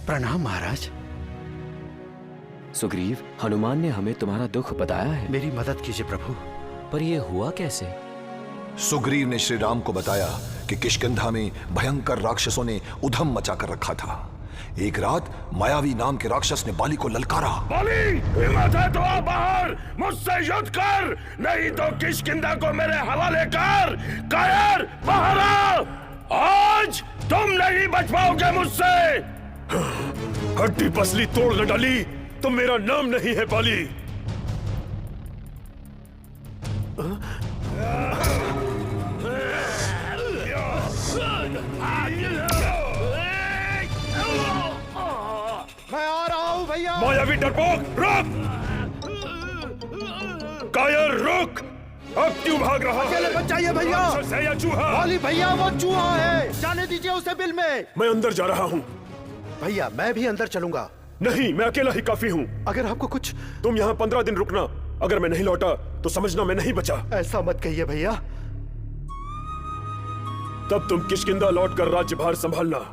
प्रणाम महाराज। सुग्रीव, हनुमान ने हमें तुम्हारा दुख बताया है। मेरी मदद कीजिए प्रभु। पर यह हुआ कैसे? सुग्रीव ने श्री राम को बताया कि किष्किंधा में भयंकर राक्षसों ने उधम मचा कर रखा था। एक रात मायावी नाम के राक्षस ने बाली को ललकारा। बाली, हिम्मत है तो आ बाहर, मुझसे युद्ध कर, नहीं तो किष्किंधा को मेरे हवाले कर। कायर, बाहर आओ, आज तुम नहीं बच पाओगे मुझसे। हड्डी पसली तोड़ न डाली तो मेरा नाम नहीं है बाली। मैं आ रहा हूं भैया मायावी डरपोक रुक! कायर रुक! अब क्यों भाग रहा है? अकेले बचाइए भैया। राक्षस है या चूहा? वाली भैया वो चूहा है, जाने दीजिए उसे बिल में। मैं अंदर जा रहा हूँ। भैया मैं भी अंदर चलूंगा। नहीं, मैं अकेला ही काफी हूँ। अगर आपको कुछ, तुम यहाँ 15 दिन रुकना। अगर मैं नहीं लौटा तो समझना मैं नहीं बचा। ऐसा मत कहिए भैया। तब तुम किष्किंधा लौटकर राज्यभार संभालना।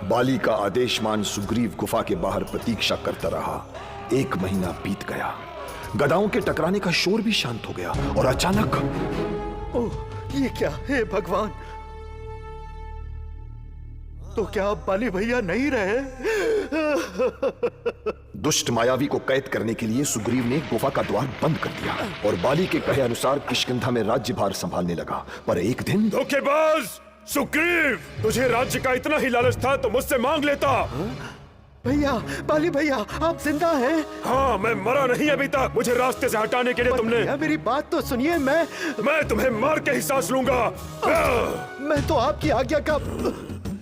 बाली का आदेश मान सुग्रीव गुफा के बाहर प्रतीक्षा करता रहा। 1 महीना बीत गया। गदाओं के टकराने का शोर भी शांत हो गया और अचानक, ओह ये क्या है भगवान? तो क्या अब बाली भैया नहीं रहे? दुष्ट मायावी को कैद करने के लिए सुग्रीव ने गुफा का द्वार बंद कर दिया और बाली के कहे अनुसार किष्किंधा में राज्यभार संभालने लगा। पर एक दिन, धोखेबाज सुग्रीव, तुझे राज्य का इतना ही लालच था तो मुझसे मांग लेता। भैया, बाली भैया, आप जिंदा हैं? हाँ, मैं मरा नहीं अभी तक। मुझे रास्ते से हटाने के लिए तुमने। मेरी बात तो सुनिए। मैं तुम्हें मार के ही सांस लूंगा। मैं तो आपकी आज्ञा का।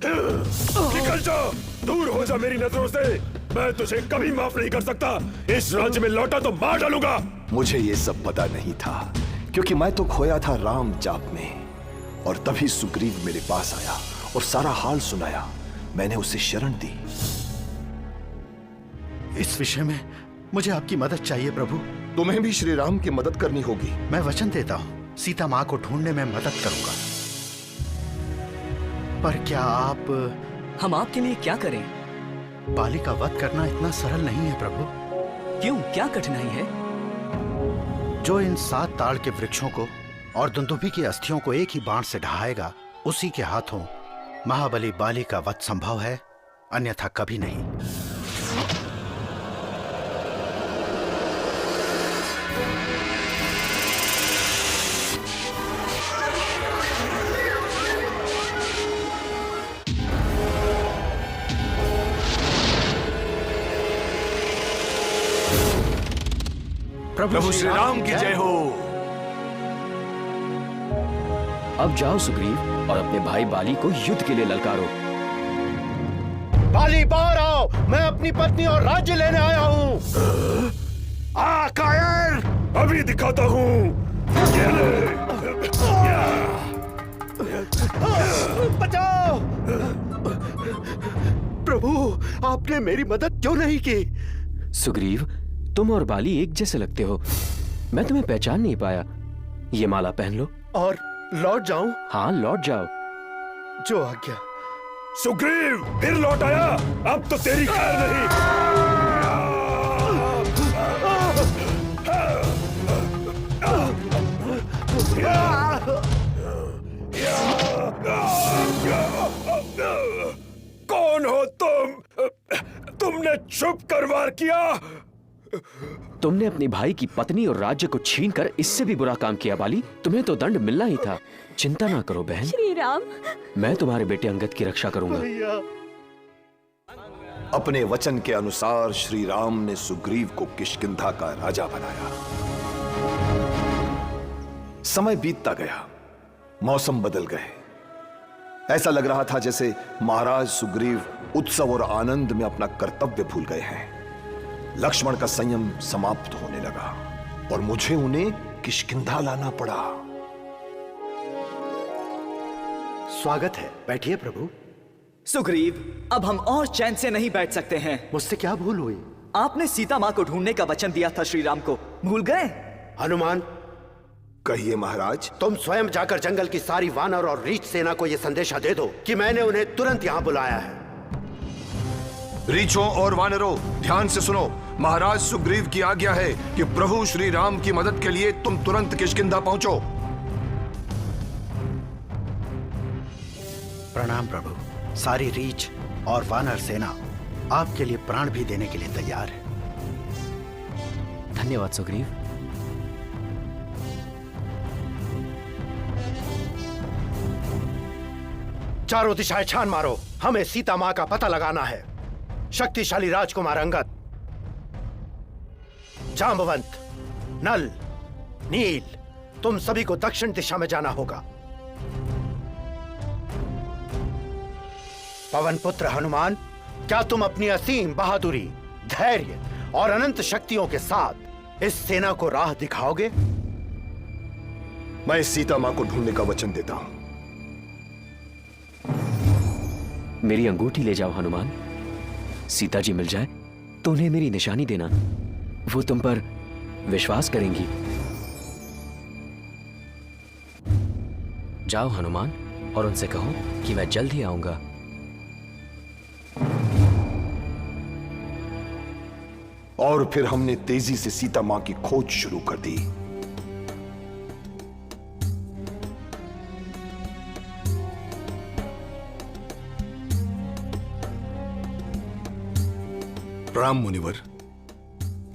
निकल जा, दूर हो जा मेरी नजरों से। मैं तुझे कभी माफ नहीं कर सकता। इस राज्य में लौटा तो मार डालूंगा। मुझे ये सब पता नहीं था, क्योंकि मैं तो खोया था राम जाप में। और तभी सुग्रीव मेरे पास आया और सारा हाल सुनाया। मैंने उसे शरण दी। इस विषय में मुझे आपकी मदद चाहिए प्रभु। तुम्हें भी श्री राम की मदद करनी होगी। मैं वचन देता हूँ, सीता माँ को ढूंढने में मदद करूंगा। पर क्या आप, हम आपके लिए क्या करें? बाली का वध करना इतना सरल नहीं है प्रभु। क्यों, क्या कठिनाई है? जो इन 7 ताड़ के वृक्षों को और दुंदुभी की अस्थियों को एक ही बाण से ढहाएगा, उसी के हाथों महाबली बाली का वध संभव है, अन्यथा कभी नहीं। प्रभु श्री राम की जय हो। अब जाओ सुग्रीव और अपने भाई बाली को युद्ध के लिए ललकारो। बाली बाहर आओ, मैं अपनी पत्नी और राज्य लेने आया हूँ। कायर, अभी दिखाता हूँ। बचाओ प्रभु, आपने मेरी मदद क्यों नहीं की? सुग्रीव, तुम और बाली एक जैसे लगते हो। मैं तुम्हें पहचान नहीं पाया। ये माला पहन लो। और लौट जाऊं? हाँ, लौट जाओ। जो आज्ञा। सुग्रीव फिर लौट आया। अब तो तेरी खैर नहीं। कौन हो तुम? तुमने छुप कर वार किया। तुमने अपनी भाई की पत्नी और राज्य को छीनकर इससे भी बुरा काम किया बाली। तुम्हें तो दंड मिलना ही था। चिंता ना करो बहन। श्री राम, मैं तुम्हारे बेटे अंगद की रक्षा करूंगा। अपने वचन के अनुसार श्री राम ने सुग्रीव को किष्किंधा का राजा बनाया। समय बीतता गया, मौसम बदल गए। ऐसा लग रहा था जैसे महाराज सुग्रीव उत्सव और आनंद में अपना कर्तव्य भूल गए हैं। लक्ष्मण का संयम समाप्त होने लगा और मुझे उन्हें किष्किंधा लाना पड़ा। स्वागत है, बैठिए प्रभु। सुग्रीव, अब हम और चैन से नहीं बैठ सकते हैं। मुझसे क्या भूल हुई? आपने सीता माँ को ढूंढने का वचन दिया था श्री राम को, भूल गए? हनुमान, कहिए महाराज। तुम स्वयं जाकर जंगल की सारी वानर और रीछ सेना को यह संदेशा दे दो कि मैंने उन्हें तुरंत यहाँ बुलाया है। रीछों और वानरों, ध्यान से सुनो। महाराज सुग्रीव की आज्ञा है कि प्रभु श्री राम की मदद के लिए तुम तुरंत किष्किंधा पहुंचो। प्रणाम प्रभु। सारी रीछ और वानर सेना आपके लिए प्राण भी देने के लिए तैयार है। धन्यवाद सुग्रीव। चारों दिशाएं छान मारो, हमें सीता मां का पता लगाना है। शक्तिशाली राजकुमार अंगद, जांबवंत, नल, नील, तुम सभी को दक्षिण दिशा में जाना होगा। पवन पुत्र हनुमान, क्या तुम अपनी असीम बहादुरी, धैर्य और अनंत शक्तियों के साथ इस सेना को राह दिखाओगे? मैं सीता मां को ढूंढने का वचन देता हूं। मेरी अंगूठी ले जाओ हनुमान। सीता जी मिल जाए तो उन्हें मेरी निशानी देना, वो तुम पर विश्वास करेंगी। जाओ हनुमान और उनसे कहो कि मैं जल्द ही आऊंगा। और फिर हमने तेजी से सीता मां की खोज शुरू कर दी। राम मुनिवर,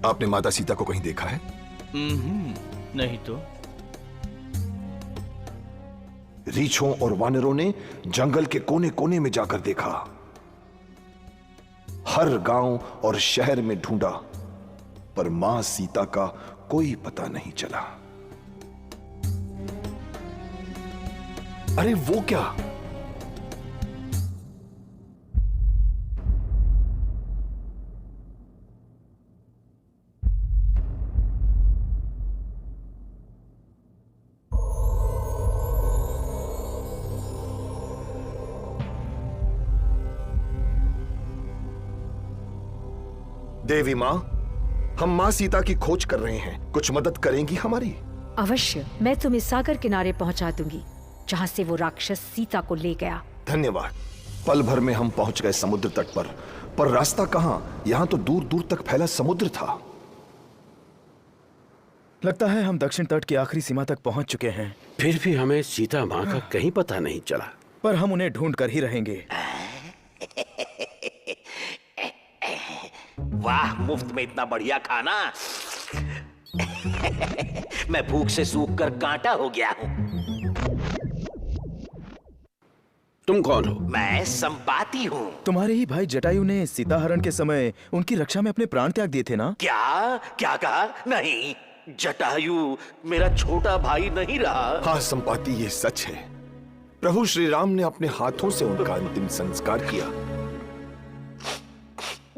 आपने माता सीता को कहीं देखा है? नहीं तो। रीछों और वानरों ने जंगल के कोने कोने में जाकर देखा, हर गांव और शहर में ढूंढा, पर मां सीता का कोई पता नहीं चला। अरे वो क्या, देवी मां, हम मां सीता की खोज कर रहे हैं, कुछ मदद करेंगी हमारी? अवश्य, मैं तुम्हें सागर किनारे पहुंचा दूंगी जहां से वो राक्षस सीता को ले गया। धन्यवाद। पल भर में हम पहुंच गए समुद्र तट पर रास्ता कहां? यहां तो दूर दूर तक फैला समुद्र था। लगता है हम दक्षिण तट की आखिरी सीमा तक पहुंच चुके हैं। फिर भी हमें सीता माँ का कहीं पता नहीं चला। पर हम उन्हें ढूंढ कर ही रहेंगे। वाह, मुफ्त में इतना बढ़िया खाना। मैं भूख से सूख कर कांटा हो गया हूँ। तुम कौन हो? मैं संपाति हूँ। तुम्हारे ही भाई जटायु ने सीता हरण के समय उनकी रक्षा में अपने प्राण त्याग दिए थे ना? क्या क्या कहा? नहीं, जटायु मेरा छोटा भाई नहीं रहा। हाँ संपाति, ये सच है। प्रभु श्री राम ने अपने हाथों से उनका अंतिम संस्कार किया।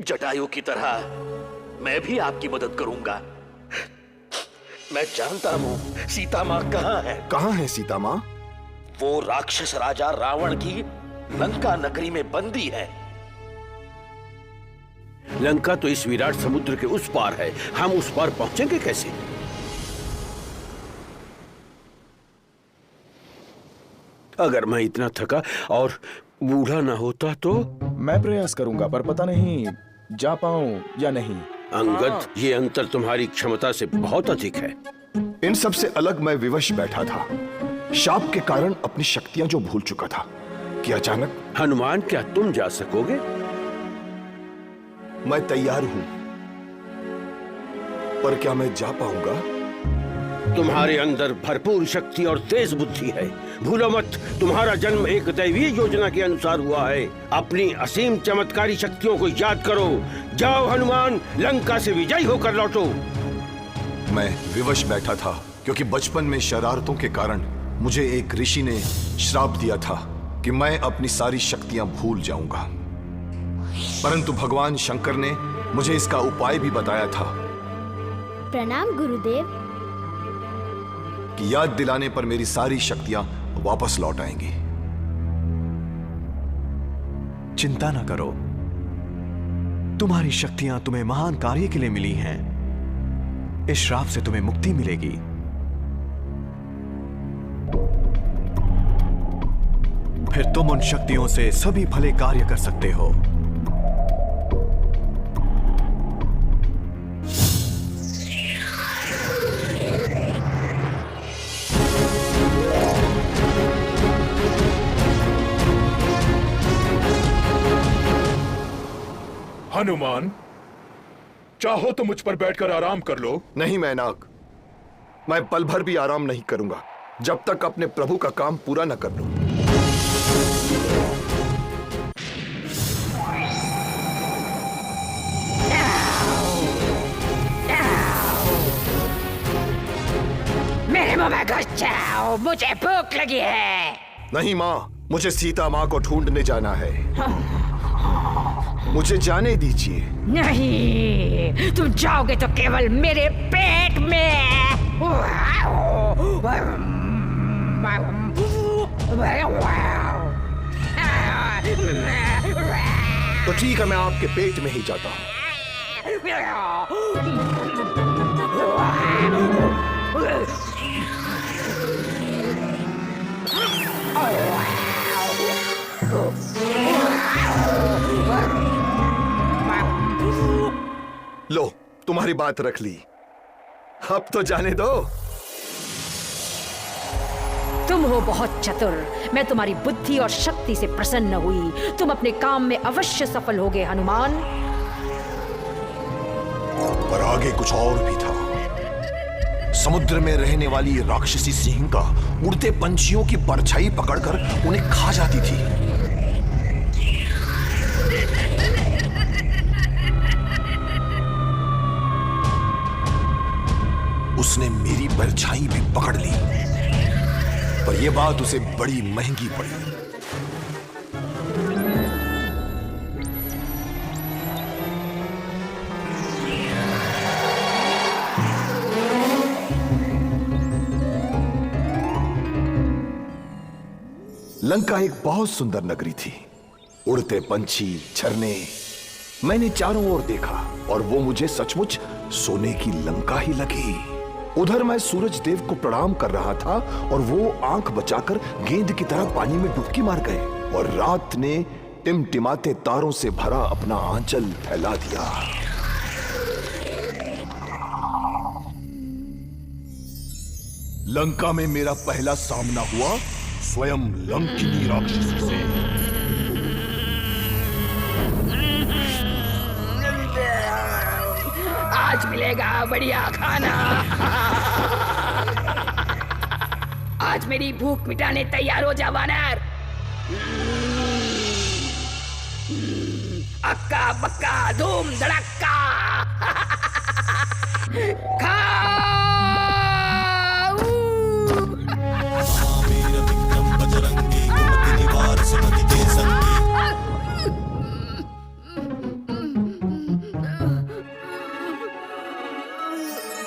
जटायु की तरह मैं भी आपकी मदद करूंगा। मैं जानता हूँ सीता माँ कहाँ है। कहाँ है सीता माँ? वो राक्षस राजा रावण की लंका नगरी में बंदी है। लंका तो इस विराट समुद्र के उस पार है, हम उस पार पहुंचेंगे कैसे? अगर मैं इतना थका और बूढ़ा ना होता तो? मैं प्रयास करूंगा, पर पता नहीं जा पाऊं या नहीं। अंगद, ये अंतर तुम्हारी क्षमता से बहुत अधिक है। इन सब से अलग मैं विवश बैठा था, शाप के कारण अपनी शक्तियां जो भूल चुका था कि अचानक। हनुमान, क्या तुम जा सकोगे? मैं तैयार हूं, पर क्या मैं जा पाऊंगा? तुम्हारे अंदर भरपूर शक्ति और तेज बुद्धि है। भूलो मत, तुम्हारा जन्म एक दैवीय योजना के अनुसार हुआ है। अपनी असीम चमत्कारी शक्तियों को याद करो। जाओ हनुमान, लंका से विजयी होकर लौटो। मैं विवश बैठा था क्योंकि बचपन में शरारतों के कारण मुझे एक ऋषि ने श्राप दिया था कि मैं अपनी सारी शक्तियां भूल जाऊंगा। परंतु भगवान शंकर ने मुझे इसका उपाय भी बताया था। प्रणाम गुरुदेव। कि याद दिलाने पर मेरी सारी शक्तियां वापस लौट आएंगी। चिंता ना करो, तुम्हारी शक्तियां तुम्हें महान कार्य के लिए मिली हैं। इस श्राप से तुम्हें मुक्ति मिलेगी। फिर तुम उन शक्तियों से सभी भले कार्य कर सकते हो। हनुमान, चाहो तो मुझ पर बैठकर आराम कर लो। नहीं मैनाक, मैं पल भर भी आराम नहीं करूंगा जब तक अपने प्रभु का काम पूरा न कर लूं। मेरे मुंह में घुस जाओ, मुझे भूख लगी है। नहीं माँ, मुझे सीता माँ को ढूंढने जाना है। मुझे जाने दीजिए। नहीं, तुम जाओगे तो केवल मेरे पेट में। तो ठीक है, मैं आपके पेट में ही जाता हूँ। लो, तुम्हारी बात रख ली, अब तो जाने दो। तुम हो बहुत चतुर। मैं तुम्हारी बुद्धि और शक्ति से प्रसन्न हुई। तुम अपने काम में अवश्य सफल होगे हनुमान। पर आगे कुछ और भी था। समुद्र में रहने वाली राक्षसी सिंह का उड़ते पंछियों की परछाई पकड़कर उन्हें खा जाती थी। उसने मेरी परछाई भी पकड़ ली, पर यह बात उसे बड़ी महंगी पड़ी। लंका एक बहुत सुंदर नगरी थी। उड़ते पंछी, झरने, मैंने चारों ओर देखा और वो मुझे सचमुच सोने की लंका ही लगी। उधर मैं सूरज देव को प्रणाम कर रहा था और वो आंख बचाकर गेंद की तरह पानी में डुबकी मार गए और रात ने टिमटिमाते तारों से भरा अपना आंचल फैला दिया। लंका में मेरा पहला सामना हुआ स्वयं लंकिनी राक्षसी से। आज मिलेगा बढ़िया खाना। आज मेरी भूख मिटाने तैयार हो जा वानर। अक्का बक्का धूम धड़क्का।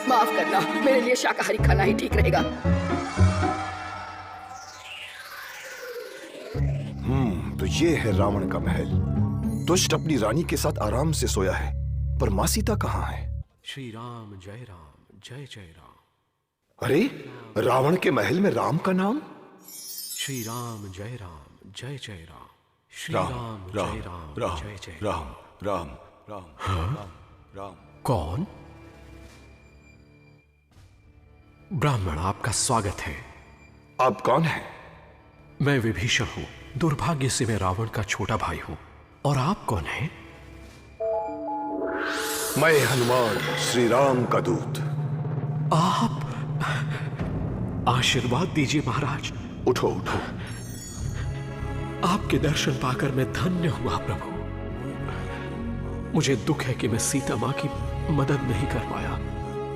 माफ करना, मेरे लिए शाकाहारी खाना ही ठीक रहेगा। तो ये है रावण का महल। दुष्ट अपनी रानी के साथ आराम से सोया है, पर मां सीता कहाँ है? श्री राम जय राम जय जय राम। अरे, रावण के महल में राम का नाम? श्री राम जय राम जय जय राम। श्री राम राम जय राम राम जय जय राम राम राम हाँ? राम राम। कौन? ब्राह्मण, आपका स्वागत है। आप कौन हैं? मैं विभीषण हूँ। दुर्भाग्य से मैं रावण का छोटा भाई हूँ। और आप कौन हैं? मैं हनुमान, श्री राम का दूत। आप? आशीर्वाद दीजिए महाराज। उठो उठो। आपके दर्शन पाकर मैं धन्य हुआ प्रभु। मुझे दुख है कि मैं सीता मां की मदद नहीं कर पाया।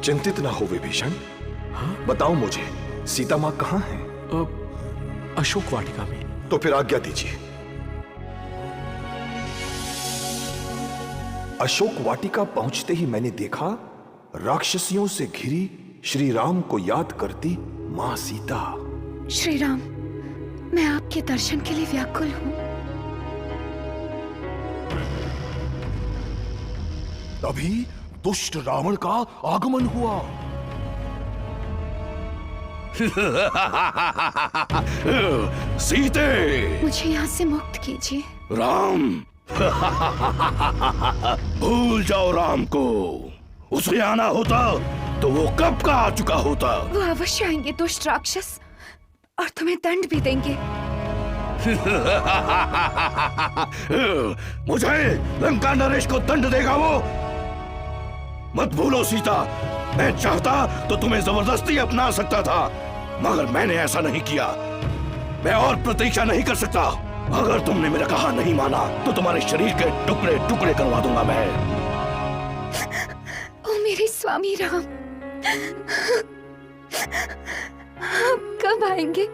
चिंतित ना हो विभीषण। हाँ? बताओ मुझे, सीता मां कहाँ है? अशोक वाटिका में। तो फिर आज्ञा दीजिए। अशोक वाटिका पहुंचते ही मैंने देखा राक्षसियों से घिरी श्री राम को याद करती मां सीता। श्री राम, मैं आपके दर्शन के लिए व्याकुल हूं। तभी दुष्ट रावण का आगमन हुआ। सीते, मुझे यहाँ से मुक्त कीजिए। राम। भूल जाओ राम को। उसे आना होता तो वो कब का आ चुका होता। वो अवश्य आएंगे दुष्ट राक्षस, और तुम्हें दंड भी देंगे। मुझे लंका नरेश को दंड देगा वो। मत भूलो सीता, मैं चाहता तो तुम्हें जबरदस्ती अपना सकता था, मगर मैंने ऐसा नहीं किया। मैं और प्रतीक्षा नहीं कर सकता। अगर तुमने मेरा कहा नहीं माना तो तुम्हारे शरीर के टुकड़े टुकड़े करवा दूंगा मैं। ओ मेरे स्वामी राम, आप कब आएंगे?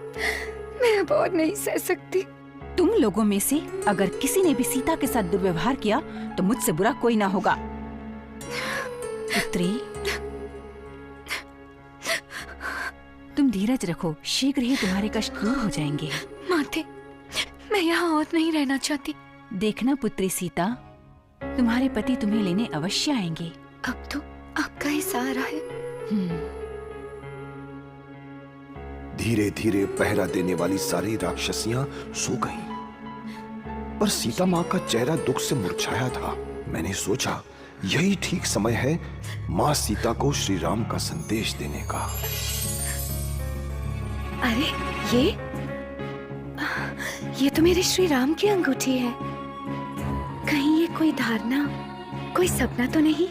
मैं अब और नहीं सह सकती। तुम लोगों में से अगर किसी ने भी सीता के साथ दुर्व्यवहार किया तो मुझसे बुरा कोई ना होगा। पुत्री, तुम धीरज रखो, शीघ्र ही तुम्हारे कष्ट दूर हो जाएंगे। माते, मैं यहाँ और नहीं रहना चाहती। देखना पुत्री सीता, तुम्हारे पति तुम्हें लेने अवश्य आएंगे। अब तो आपका ही सहारा है। धीरे धीरे पहरा देने वाली सारी राक्षसियां सो गईं। पर सीता मां का चेहरा दुख से मुरझाया था। मैंने सोचा यही ठीक समय है मां सीता को श्री राम का संदेश देने का। अरे ये तो मेरे श्री राम की अंगूठी है। कहीं ये कोई धारणा, कोई सपना तो नहीं?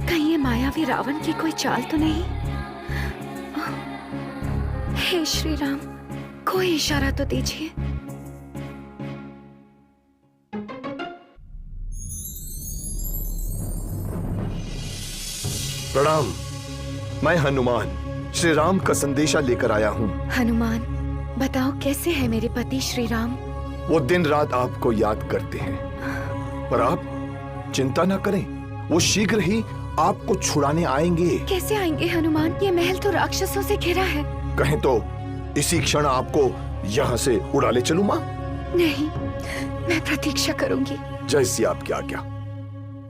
कहीं ये मायावी रावण की कोई चाल तो नहीं? हे श्री राम, कोई इशारा तो दीजिए। प्रणाम, मैं हनुमान श्री राम का संदेशा लेकर आया हूँ। हनुमान, बताओ कैसे है मेरे पति श्री राम? वो दिन रात आपको याद करते हैं, पर आप चिंता न करें, वो शीघ्र ही आपको छुड़ाने आएंगे। कैसे आएंगे हनुमान? ये महल तो राक्षसों से घिरा है। कहें तो इसी क्षण आपको यहाँ से उड़ा ले चलूं मां? नहीं, मैं प्रतीक्षा करूंगी। जैसी आपकी आज्ञा।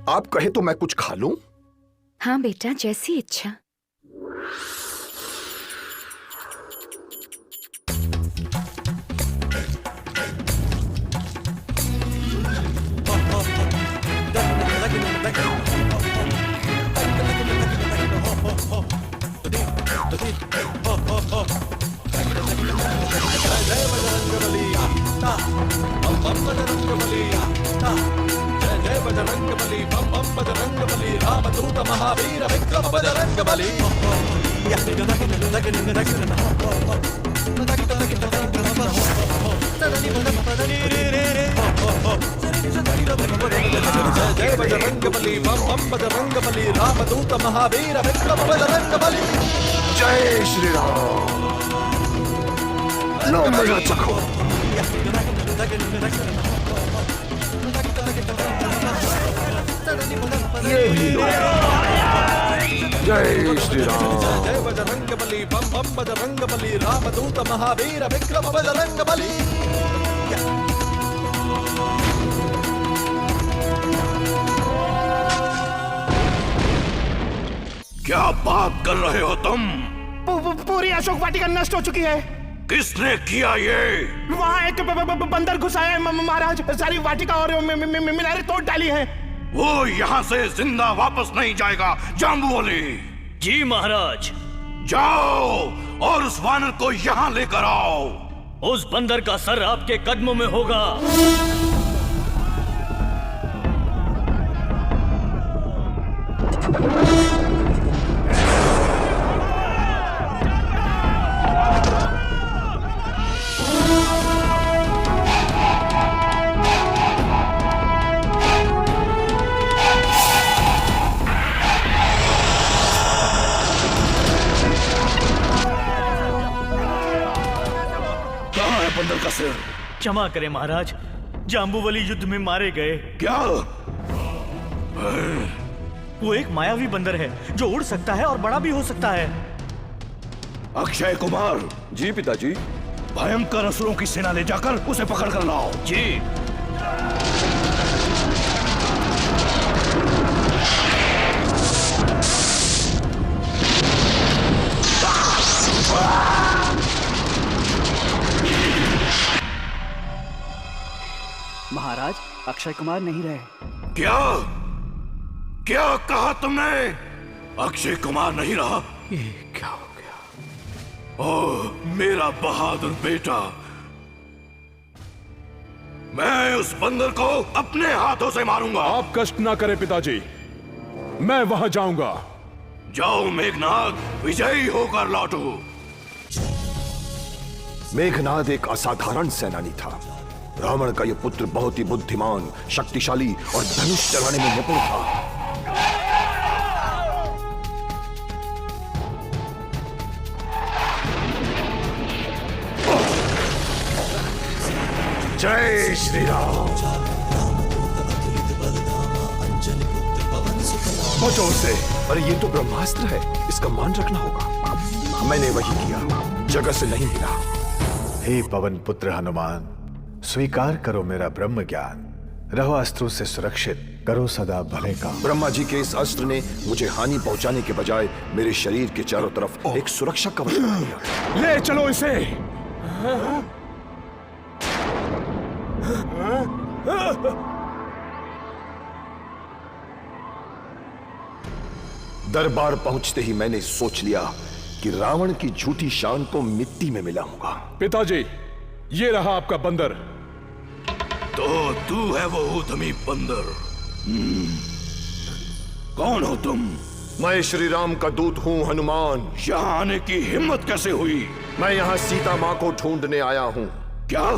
आप कहे तो मैं कुछ खा लूं? हाँ बेटा, जैसी इच्छा। जय बजरंग बली, बम बम बजरंग बली, रामदूत महावीर विक्रम बजरंग बली। जय बजरंग बली, बम बम बजरंग बली, रामदूत महावीर विक्रम बजरंग बली। जय श्री राम। लो मजा चखो। ये भी लो। जय श्री राम। जय बजरंग बली, बम बम बजरंग बली, रामदूत महावीर विक्रम बजरंग बली। क्या बात कर रहे हो तुम? पूरी अशोक वाटिका नष्ट हो चुकी है। किसने किया ये? वहाँ एक बंदर घुसाया है महाराज, सारी वाटिका और मीनारें तोड़ डाली है। वो यहाँ से जिंदा वापस नहीं जाएगा। जाम्बुवली। जी महाराज। जाओ और उस वानर को यहाँ लेकर आओ। उस बंदर का सर आपके कदमों में होगा। बंदर का सिर। क्षमा करें महाराज, जाम्बुवली युद्ध में मारे गए। क्या? वो एक मायावी बंदर है जो उड़ सकता है और बड़ा भी हो सकता है। अक्षय कुमार। जी पिताजी। भयंकर असुरों की सेना ले जाकर उसे पकड़ कर लाओ। जी। महाराज, अक्षय कुमार नहीं रहे। क्या? क्या कहा तुमने? अक्षय कुमार नहीं रहा? ये क्या हो गया? ओह मेरा बहादुर बेटा, मैं उस बंदर को अपने हाथों से मारूंगा। आप कष्ट ना करें पिताजी, मैं वहां जाऊंगा। जाओ मेघनाद, विजयी होकर लौटो। मेघनाद एक असाधारण सेनानी था। रावण का यह पुत्र बहुत ही बुद्धिमान, शक्तिशाली और धनुष चलाने में निपुण था। जय श्री राम। बचो उससे। अरे ये तो ब्रह्मास्त्र है, इसका मान रखना होगा। मैंने वही किया, जगह से नहीं हिला। हे पवन पुत्र हनुमान, स्वीकार करो मेरा ब्रह्म ज्ञान। रहो अस्त्रों से सुरक्षित, करो सदा भले काम। ब्रह्मा जी के इस अस्त्र ने मुझे हानि पहुंचाने के बजाय मेरे शरीर के चारों तरफ एक सुरक्षा कवच बना दिया। ले चलो इसे। दरबार पहुंचते ही मैंने सोच लिया कि रावण की झूठी शान को मिट्टी में मिलाऊंगा। पिताजी, ये रहा आपका बंदर। तो तू है वो ऊधमी बंदर। कौन हो तुम? मैं श्री राम का दूत हूँ हनुमान। यहाँ आने की हिम्मत कैसे हुई? मैं यहाँ सीता माँ को ढूंढने आया हूँ। क्या?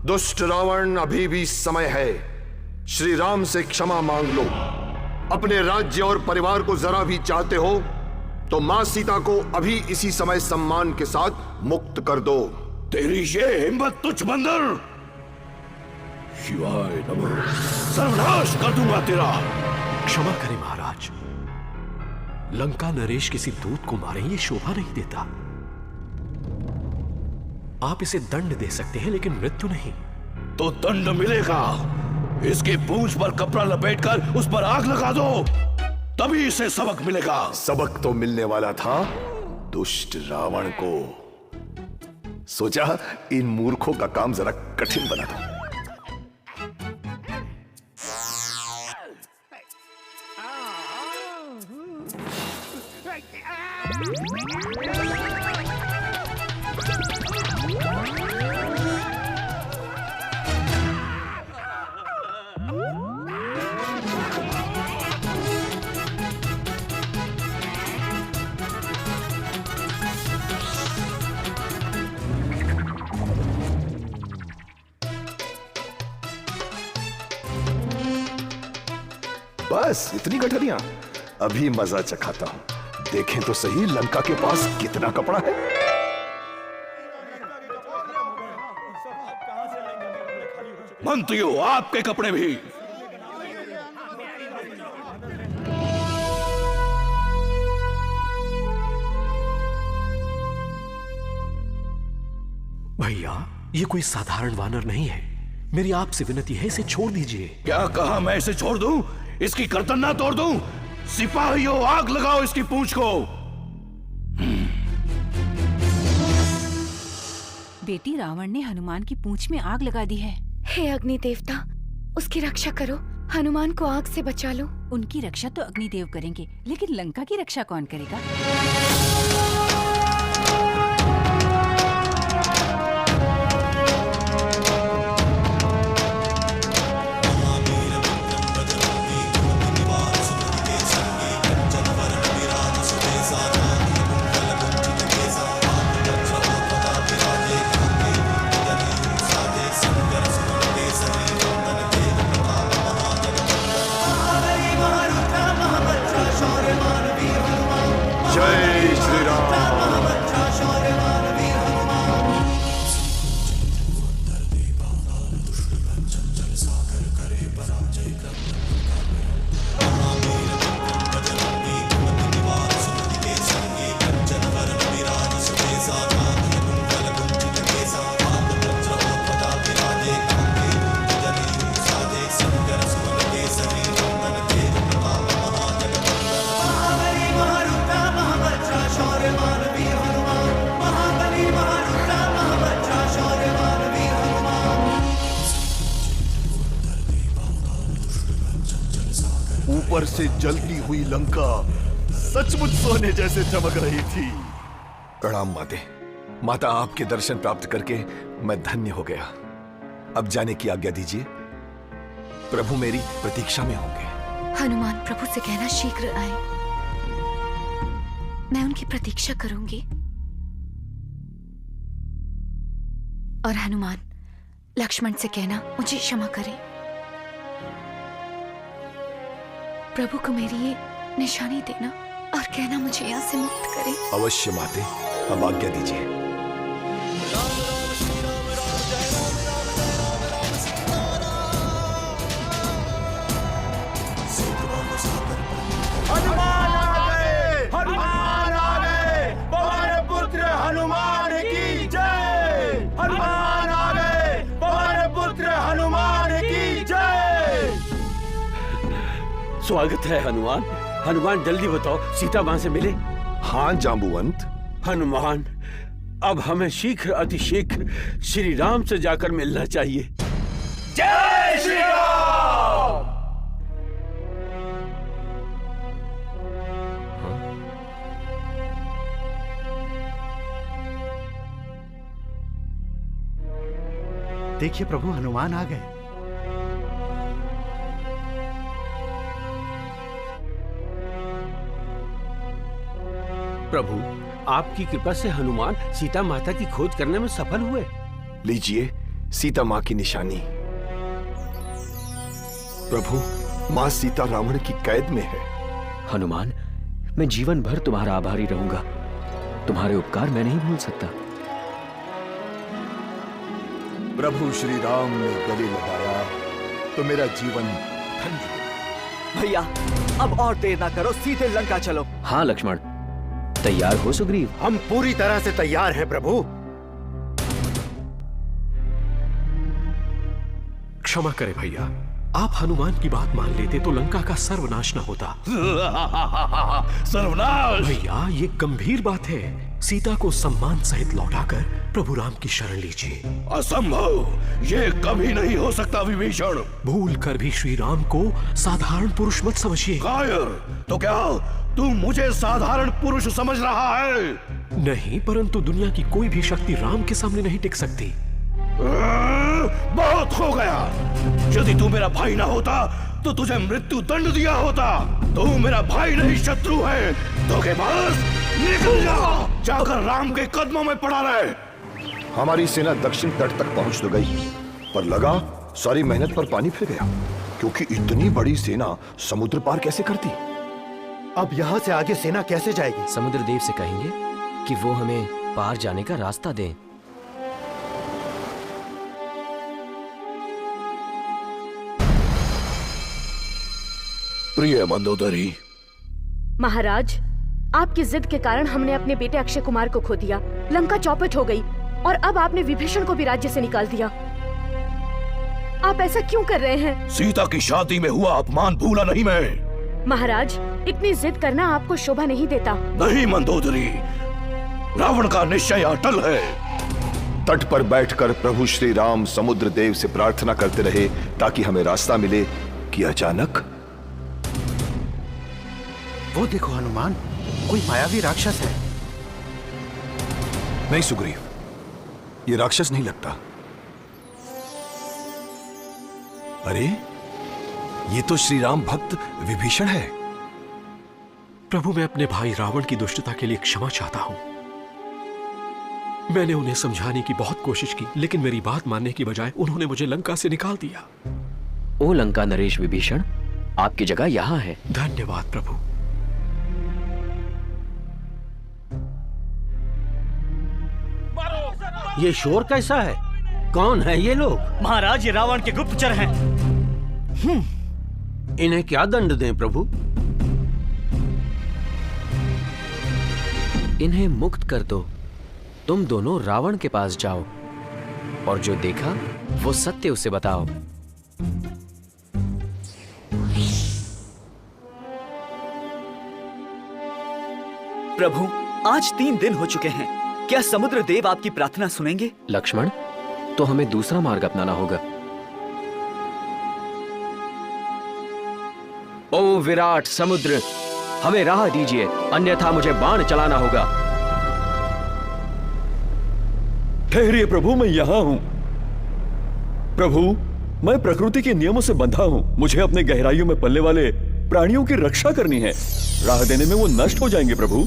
दुष्ट रावण, अभी भी समय है। श्री राम से क्षमा मांग लो। अपने राज्य और परिवार को जरा भी चाहते हो तो माँ सीता को अभी इसी समय सम्मान के साथ मुक्त कर दो। तेरी ये हिम्मत तुझ बंदर! शिवाय नमः। सर्वनाश कर दूंगा तेरा। क्षमा करें महाराज, लंका नरेश किसी दूत को मारे ये शोभा नहीं देता। आप इसे दंड दे सकते हैं लेकिन मृत्यु नहीं। तो दंड मिलेगा। इसकी पूंछ पर कपड़ा लपेटकर उस पर आग लगा दो, तभी इसे सबक मिलेगा। सबक तो मिलने वाला था दुष्ट रावण को। सोचा इन मूर्खों का काम जरा कठिन बना दो। बस इतनी गठरियां? अभी मजा चखाता हूं। देखें तो सही लंका के पास कितना कपड़ा है। मंत्रियों, आपके कपड़े भी। भैया, ये कोई साधारण वानर नहीं है। मेरी आपसे विनती है, इसे छोड़ दीजिए। क्या कहा? मैं इसे छोड़ दूं? इसकी गर्दन ना तोड़ दूं? सिपाहियों, आग लगाओ इसकी पूंछ को। बेटी, रावण ने हनुमान की पूंछ में आग लगा दी है। हे अग्नि देवता, उसकी रक्षा करो। हनुमान को आग से बचा लो। उनकी रक्षा तो अग्निदेव करेंगे, लेकिन लंका की रक्षा कौन करेगा? ऊपर से जलती हुई लंका सचमुच सोने जैसे चमक रही थी। प्रणाम माते। माता, आपके दर्शन प्राप्त करके मैं धन्य हो गया। अब जाने की आज्ञा दीजिए। प्रभु मेरी प्रतीक्षा में होंगे। हनुमान, प्रभु से कहना शीघ्र आए। मैं उनकी प्रतीक्षा करूंगी। और हनुमान, लक्ष्मण से कहना मुझे क्षमा करें। प्रभु को मेरी ये निशानी देना और कहना मुझे यहाँ से मुक्त करें। अवश्य माते, अब आज्ञा दीजिए। स्वागत है हनुमान। हनुमान जल्दी बताओ, सीता माँ से मिले? हाँ जांबुवंत। हनुमान, अब हमें शीघ्र अतिशीघ्र श्री राम से जाकर मिलना चाहिए। जय श्री राम। देखिए प्रभु, हनुमान आ गए। प्रभु, आपकी कृपा से हनुमान सीता माता की खोज करने में सफल हुए। लीजिए सीता माँ की निशानी। प्रभु, माँ सीता रावण की कैद में है। हनुमान, मैं जीवन भर तुम्हारा आभारी रहूंगा। तुम्हारे उपकार मैं नहीं भूल सकता। प्रभु श्री राम ने गले लगाया तो मेरा जीवन धन्य हो। भैया, अब और देर ना करो, सीधे लंका चलो। हाँ लक्ष्मण, तैयार हो सुग्रीव? हम पूरी तरह से तैयार हैं प्रभु। क्षमा करें भैया, आप हनुमान की बात मान लेते तो लंका का सर्वनाश न होता। सर्वनाश? भैया, ये गंभीर बात है। सीता को सम्मान सहित लौटाकर प्रभु राम की शरण लीजिए। असंभव, ये कभी नहीं हो सकता विभीषण। भूल कर भी श्री राम को साधारण पुरुष मत समझिए। कायर, तो क्या तू मुझे साधारण पुरुष समझ रहा है? नहीं, परंतु दुनिया की कोई भी शक्ति राम के सामने नहीं टिक सकती। बहुत हो गया। यदि तू मेरा भाई ना होता तो तुझे मृत्यु दंड दिया होता। तू मेरा भाई नहीं, शत्रु है। धोखेबाज, निकल जा, जाकर राम के कदमों में पड़ा रहे। हमारी सेना दक्षिण तट तक पहुंच तो गई, पर लगा सारी मेहनत पर पानी फिर गया, क्योंकि इतनी बड़ी सेना समुद्र पार कैसे करती। अब यहाँ से आगे सेना कैसे जाएगी? समुद्र देव से कहेंगे कि वो हमें पार जाने का रास्ता दें। प्रिय मंदोदरी। महाराज, आपकी जिद के कारण हमने अपने बेटे अक्षय कुमार को खो दिया। लंका चौपट हो गई और अब आपने विभीषण को भी राज्य से निकाल दिया। आप ऐसा क्यों कर रहे हैं? सीता की शादी में हुआ अपमान भूला नहीं मैं। महाराज, इतनी जिद करना आपको शोभा नहीं देता। नहीं मंदोदरी, रावण का निश्चय अटल है। तट पर बैठकर प्रभु श्री राम समुद्र देव से प्रार्थना करते रहे ताकि हमें रास्ता मिले कि अचानक वो देखो हनुमान, कोई मायावी राक्षस है। नहीं सुग्रीव, ये राक्षस नहीं लगता। अरे, ये तो श्री राम भक्त विभीषण है। प्रभु, मैं अपने भाई रावण की दुष्टता के लिए क्षमा चाहता हूं। मैंने उन्हें समझाने की बहुत कोशिश की, लेकिन मेरी बात मानने की बजाय उन्होंने मुझे लंका से निकाल दिया। ओ लंका नरेश विभीषण, आपकी जगह यहाँ है। धन्यवाद प्रभु। ये शोर कैसा है? कौन है ये लोग? महाराज, ये रावण के गुप्तचर हैं। इन्हें क्या दंड दें प्रभु? इन्हें मुक्त कर दो। तुम दोनों रावण के पास जाओ और जो देखा वो सत्य उसे बताओ। प्रभु, आज 3 दिन हो चुके हैं। क्या समुद्र देव आपकी प्रार्थना सुनेंगे? लक्ष्मण, तो हमें दूसरा मार्ग अपनाना होगा। ओ विराट समुद्र, हमें राह दीजिए, अन्यथा मुझे बाण चलाना होगा। ठहरिए प्रभु, मैं यहाँ हूं। प्रभु, मैं प्रकृति के नियमों से बंधा हूं। मुझे अपने गहराइयों में पलने वाले प्राणियों की रक्षा करनी है। राह देने में वो नष्ट हो जाएंगे प्रभु।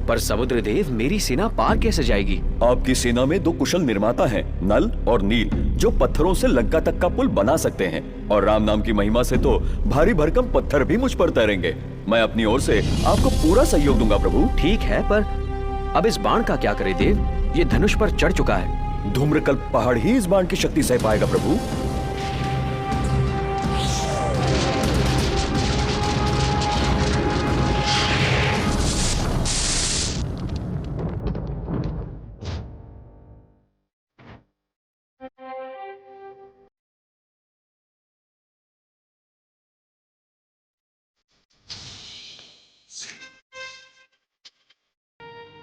पर समुद्र देव, मेरी सेना पार कैसे जाएगी? आपकी सेना में 2 कुशल निर्माता हैं, नल और नील, जो पत्थरों से लंका तक का पुल बना सकते हैं। और राम नाम की महिमा से तो भारी भरकम पत्थर भी मुझ पर तैरेंगे। मैं अपनी ओर से आपको पूरा सहयोग दूंगा प्रभु। ठीक है, पर अब इस बाण का क्या करे देव? ये धनुष पर चढ़ चुका है। धूम्रकल्प पहाड़ ही इस बाण की शक्ति सह पाएगा प्रभु।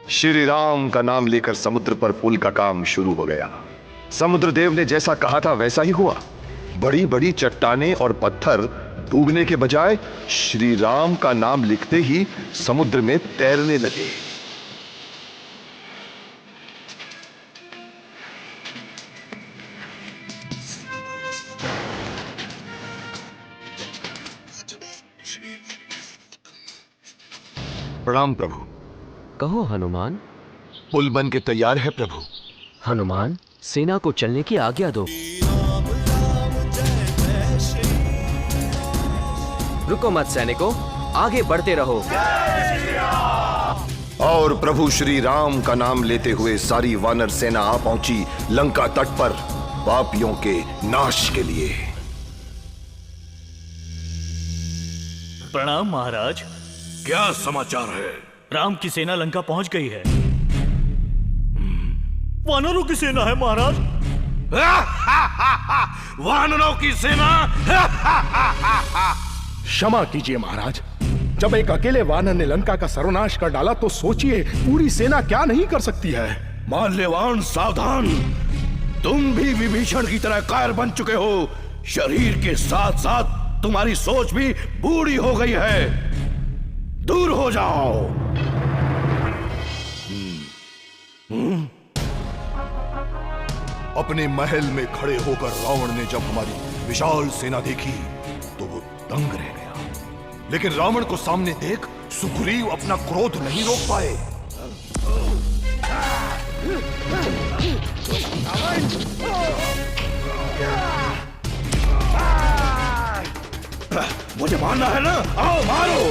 श्री राम का नाम लेकर समुद्र पर पुल का काम शुरू हो गया। समुद्र देव ने जैसा कहा था वैसा ही हुआ। बड़ी बड़ी चट्टानें और पत्थर डूबने के बजाय श्री राम का नाम लिखते ही समुद्र में तैरने लगे। प्रणाम प्रभु। कहो हनुमान। पुल बन के तैयार है प्रभु। हनुमान, सेना को चलने की आज्ञा दो। रुको मत सैनिकों, आगे बढ़ते रहो। और प्रभु श्री राम का नाम लेते हुए सारी वानर सेना आ पहुंची लंका तट पर पापियों के नाश के लिए। प्रणाम महाराज। क्या समाचार है? राम की सेना लंका पहुंच गई है। वानरों की सेना है महाराज। वानरों की सेना? क्षमा कीजिए महाराज, जब एक अकेले वानर ने लंका का सर्वनाश कर डाला तो सोचिए पूरी सेना क्या नहीं कर सकती है। माल्यवान सावधान, तुम भी विभीषण की तरह कायर बन चुके हो। शरीर के साथ साथ तुम्हारी सोच भी बूढ़ी हो गई है। दूर हो जाओ। अपने महल में खड़े होकर रावण ने जब हमारी विशाल सेना देखी तो वो दंग रह गया। लेकिन रावण को सामने देख सुग्रीव अपना क्रोध नहीं रोक पाए। मुझे मारना है ना? आओ मारो।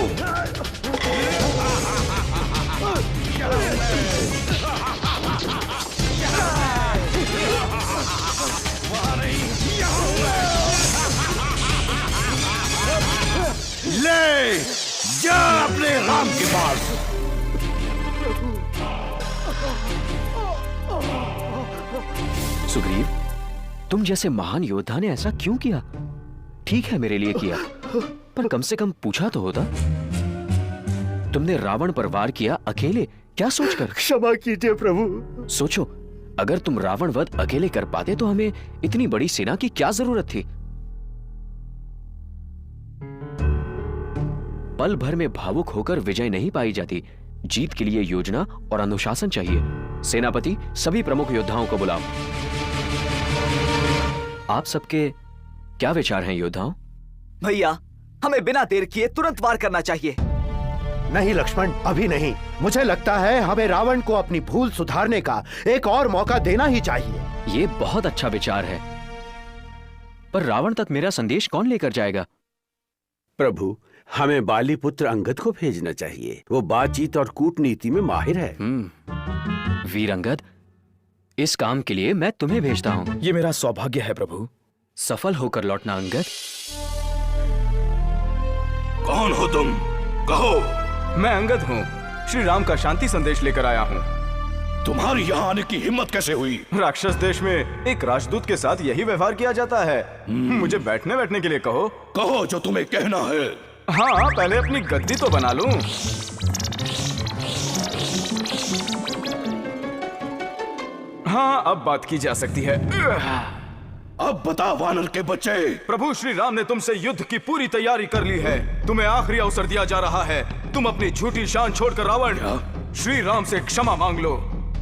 ले जा अपने राम के पास। सुग्रीव, तुम जैसे महान योद्धा ने ऐसा क्यों किया? ठीक है, मेरे लिए किया, पर कम से कम पूछा तो होता। तुमने रावण पर वार किया अकेले, क्या सोचकर? क्षमा कीजिए प्रभु। सोचो, अगर तुम रावण वध अकेले कर पाते तो हमें इतनी बड़ी सेना की क्या जरूरत थी? पल भर में भावुक होकर विजय नहीं पाई जाती। जीत के लिए योजना और अनुशासन चाहिए। सेनापति, सभी प्रमुख योद्धाओं को बुलाओ। आप सबके क्या विचार हैं योद्धाओं? भैया, हमें बिना देर किए तुरंत वार करना चाहिए। नहीं लक्ष्मण, अभी नहीं। मुझे लगता है हमें रावण को अपनी भूल सुधारने का एक और मौका देना ही चाहिए। ये बहुत अच्छा विचार है, पर रावण तक मेरा संदेश कौन लेकर जाएगा? प्रभु, हमें बाली पुत्र अंगद को भेजना चाहिए। वो बातचीत और कूटनीति में माहिर है। वीर अंगद, इस काम के लिए मैं तुम्हें भेजता हूँ। ये मेरा सौभाग्य है प्रभु। सफल होकर लौटना अंगद। कौन हो तुम? कहो। मैं अंगद हूँ, श्री राम का शांति संदेश लेकर आया हूँ। तुम्हारी यहाँ आने की हिम्मत कैसे हुई? राक्षस देश में एक राजदूत के साथ यही व्यवहार किया जाता है। मुझे बैठने के लिए कहो। कहो जो तुम्हें कहना है। हाँ, पहले अपनी गद्दी तो बना लूं। हाँ, अब बात की जा सकती है। अब बता वानर के बच्चे। प्रभु, श्री राम ने तुमसे युद्ध की पूरी तैयारी कर ली है। तुम्हें आखिरी अवसर दिया जा रहा है। तुम अपनी झूठी शान छोड़कर रावण श्री राम से क्षमा मांग लो।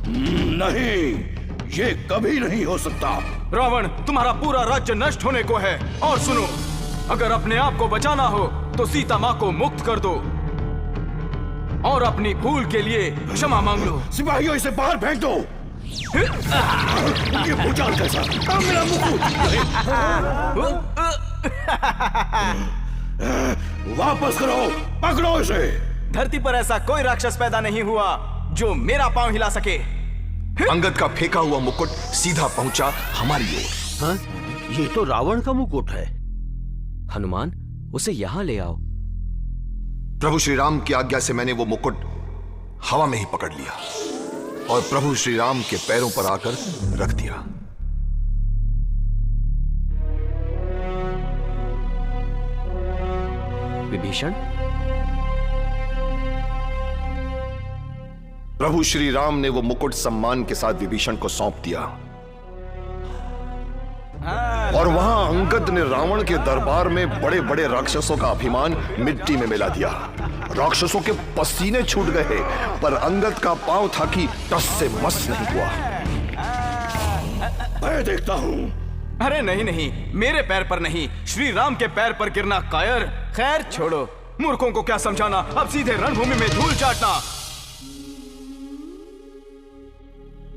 नहीं, ये कभी नहीं हो सकता। रावण, तुम्हारा पूरा राज्य नष्ट होने को है। और सुनो, अगर अपने आप को बचाना हो तो सीता माँ को मुक्त कर दो और अपनी भूल के लिए क्षमा मांग लो। सिपाहियों, इसे बाहर फेंक दो। ये भूचाल कैसा? मेरा मुकुट! वापस करो, पकड़ो इसे। धरती पर ऐसा कोई राक्षस पैदा नहीं हुआ जो मेरा पांव हिला सके। अंगद का फेंका हुआ मुकुट सीधा पहुंचा हमारी ओर। हाँ? ये तो रावण का मुकुट है। हनुमान, उसे यहां ले आओ। प्रभु श्री राम की आज्ञा से मैंने वो मुकुट हवा में ही पकड़ लिया और प्रभु श्री राम के पैरों पर आकर रख दिया। विभीषण, प्रभु श्री राम ने वो मुकुट सम्मान के साथ विभीषण को सौंप दिया और वहां अंगद ने रावण के दरबार में बड़े बड़े राक्षसों का अभिमान मिट्टी में मिला दिया। राक्षसों के पसीने छूट गए, पर अंगद का पांव था कि टस से मस नहीं हुआ। मैं देखता हूं। अरे नहीं नहीं, मेरे पैर पर नहीं, श्री राम के पैर पर गिरना कायर। खैर छोड़ो, मूर्खों को क्या समझाना, अब सीधे रणभूमि में धूल चाटना।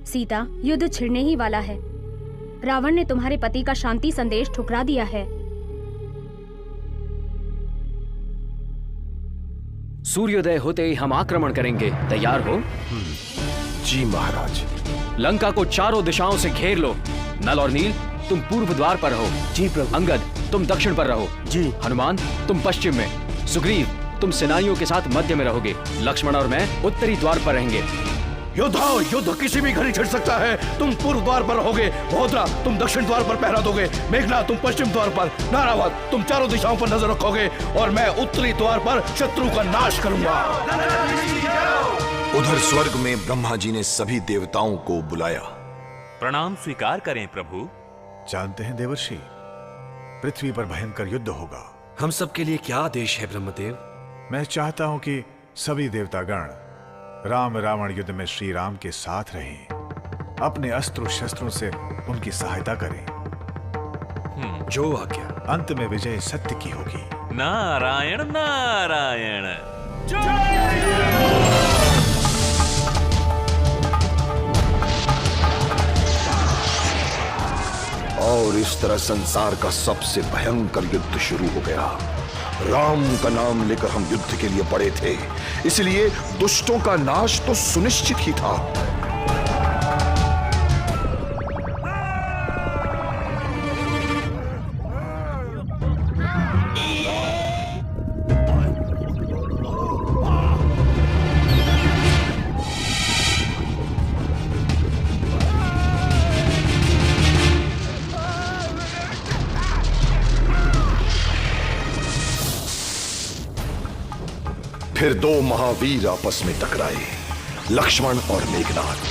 सीता, युद्ध छिड़ने ही वाला है। रावण ने तुम्हारे पति का शांति संदेश ठुकरा दिया है। सूर्योदय होते ही हम आक्रमण करेंगे। तैयार हो? जी महाराज। लंका को चारों दिशाओं से घेर लो। नल और नील, तुम पूर्व द्वार पर रहो। जी प्रभु। अंगद, तुम दक्षिण पर रहो। जी। हनुमान, तुम पश्चिम में। सुग्रीव, तुम सेनानियों के साथ मध्य में रहोगे। लक्ष्मण और मैं उत्तरी द्वार पर रहेंगे। योद्धाओ, युद्ध किसी भी घड़ी छिड़ सकता है। तुम पूर्व द्वार पर रहोगे। महोदरा, तुम दक्षिण द्वार पर पहरा दोगे। मेघनाथ, तुम पश्चिम द्वार पर। नारावत, तुम चारों दिशाओं पर नजर रखोगे और मैं उत्तरी द्वार पर शत्रु का नाश करूंगा। उधर स्वर्ग में ब्रह्मा जी ने सभी देवताओं को बुलाया। प्रणाम स्वीकार करें प्रभु। जानते हैं देवर्षि, पृथ्वी पर भयंकर युद्ध होगा। हम सब के लिए क्या आदेश है ब्रह्मदेव? मैं चाहता हूं कि सभी देवतागण राम रावण युद्ध में श्री राम के साथ रहें, अपने अस्त्र शस्त्रों से उनकी सहायता करें। जो आज्ञा। अंत में विजय सत्य की होगी। नारायण नारायण। और इस तरह संसार का सबसे भयंकर युद्ध शुरू हो गया। राम का नाम लेकर हम युद्ध के लिए पड़े थे, इसलिए दुष्टों का नाश तो सुनिश्चित ही था। फिर दो महावीर आपस में टकराए, लक्ष्मण और मेघनाथ।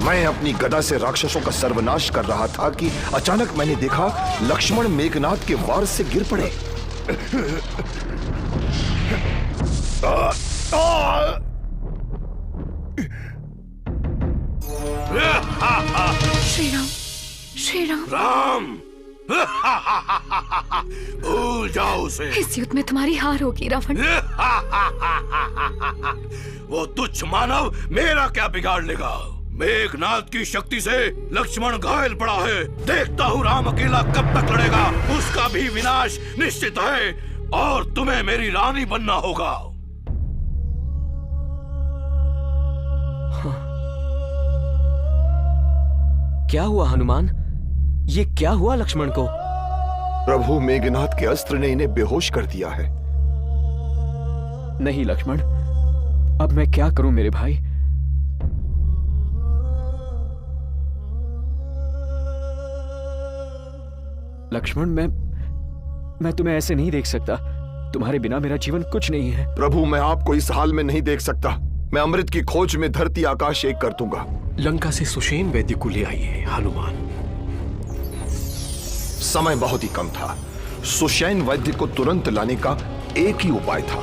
मैं अपनी गदा से राक्षसों का सर्वनाश कर रहा था कि अचानक मैंने देखा लक्ष्मण मेघनाथ के वार से गिर पड़े। श्री राम, श्री राम। राम, भूल जाओ उसे। इस युद्ध में तुम्हारी हार होगी रावण। वो तुच्छ मानव मेरा क्या बिगाड़ लेगा। मेघनाथ की शक्ति से लक्ष्मण घायल पड़ा है। देखता हूँ राम अकेला कब तक लड़ेगा। उसका भी विनाश निश्चित है और तुम्हें मेरी रानी बनना होगा। क्या हुआ हनुमान? ये क्या हुआ लक्ष्मण को? प्रभु मेघनाथ के अस्त्र ने इन्हें बेहोश कर दिया है। नहीं लक्ष्मण, अब मैं क्या करूं मेरे भाई? लक्ष्मण, मैं तुम्हें ऐसे नहीं देख सकता। तुम्हारे बिना मेरा जीवन कुछ नहीं है। प्रभु, मैं आपको इस हाल में नहीं देख सकता। मैं अमृत की खोज में धरती आकाश एक कर दूंगा। लंका से सुषेण वैद्य को ले आइए हनुमान। समय बहुत ही कम था। सुषेण वैद्य को तुरंत लाने का एक ही उपाय था।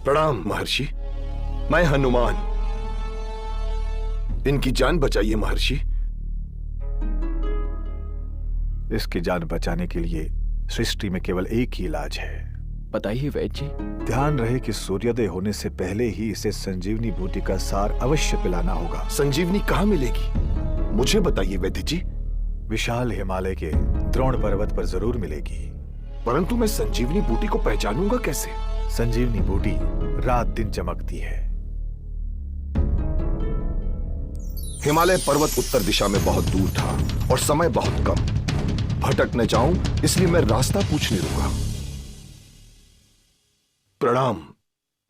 प्रणाम महर्षि, मैं हनुमान। इनकी जान बचाइए महर्षि। इसकी जान बचाने के लिए सृष्टि में केवल एक ही इलाज है। बताइए वैद्य जी। ध्यान रहे कि सूर्योदय होने से पहले ही इसे संजीवनी बूटी का सार अवश्य पिलाना होगा। संजीवनी कहाँ मिलेगी, मुझे बताइए वैद्य जी। विशाल हिमालय के द्रोण पर्वत पर जरूर मिलेगी। परंतु मैं संजीवनी बूटी को पहचानूंगा कैसे? संजीवनी बूटी रात दिन चमकती है। हिमालय पर्वत उत्तर दिशा में बहुत दूर था और समय बहुत कम। भटक न जाऊं इसलिए मैं रास्ता पूछने रुका। प्रणाम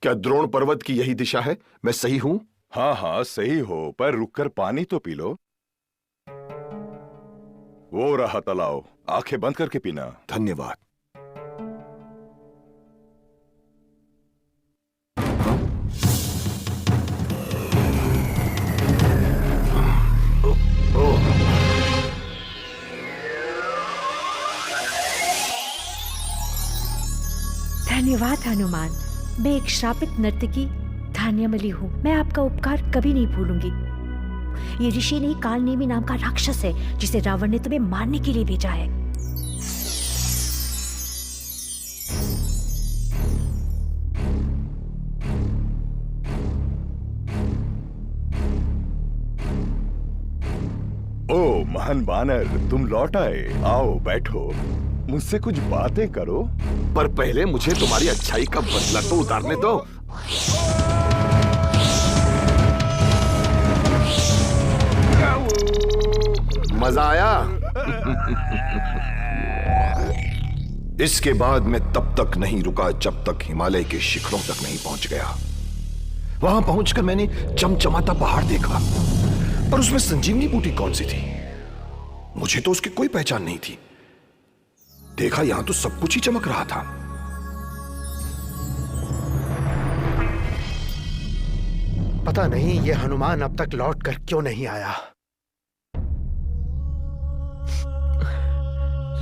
क्या द्रोण पर्वत की यही दिशा है? मैं सही हूं? हाँ हाँ सही हो, पर रुककर पानी तो पी लो। वो रहा तालाब, आंखें बंद करके पीना। धन्यवाद। धन्यवाद हनुमान। मैं एक श्रापित नर्तकी धान्यमली हूँ। मैं आपका उपकार कभी नहीं भूलूंगी। ये ऋषि नहीं, कालनेमी नाम का राक्षस है जिसे रावण ने तुम्हें मारने के लिए भेजा है। ओ महान बानर, तुम लौट आए। आओ बैठो, मुझसे कुछ बातें करो। पर पहले मुझे तुम्हारी अच्छाई का बदला तो उतारने दो। मजा आया? इसके बाद मैं तब तक नहीं रुका जब तक हिमालय के शिखरों तक नहीं पहुंच गया। वहां पहुंचकर मैंने चमचमाता पहाड़ देखा, पर उसमें संजीवनी बूटी कौन सी थी? मुझे तो उसकी कोई पहचान नहीं थी। देखा यहां तो सब कुछ ही चमक रहा था। पता नहीं ये हनुमान अब तक लौट कर क्यों नहीं आया।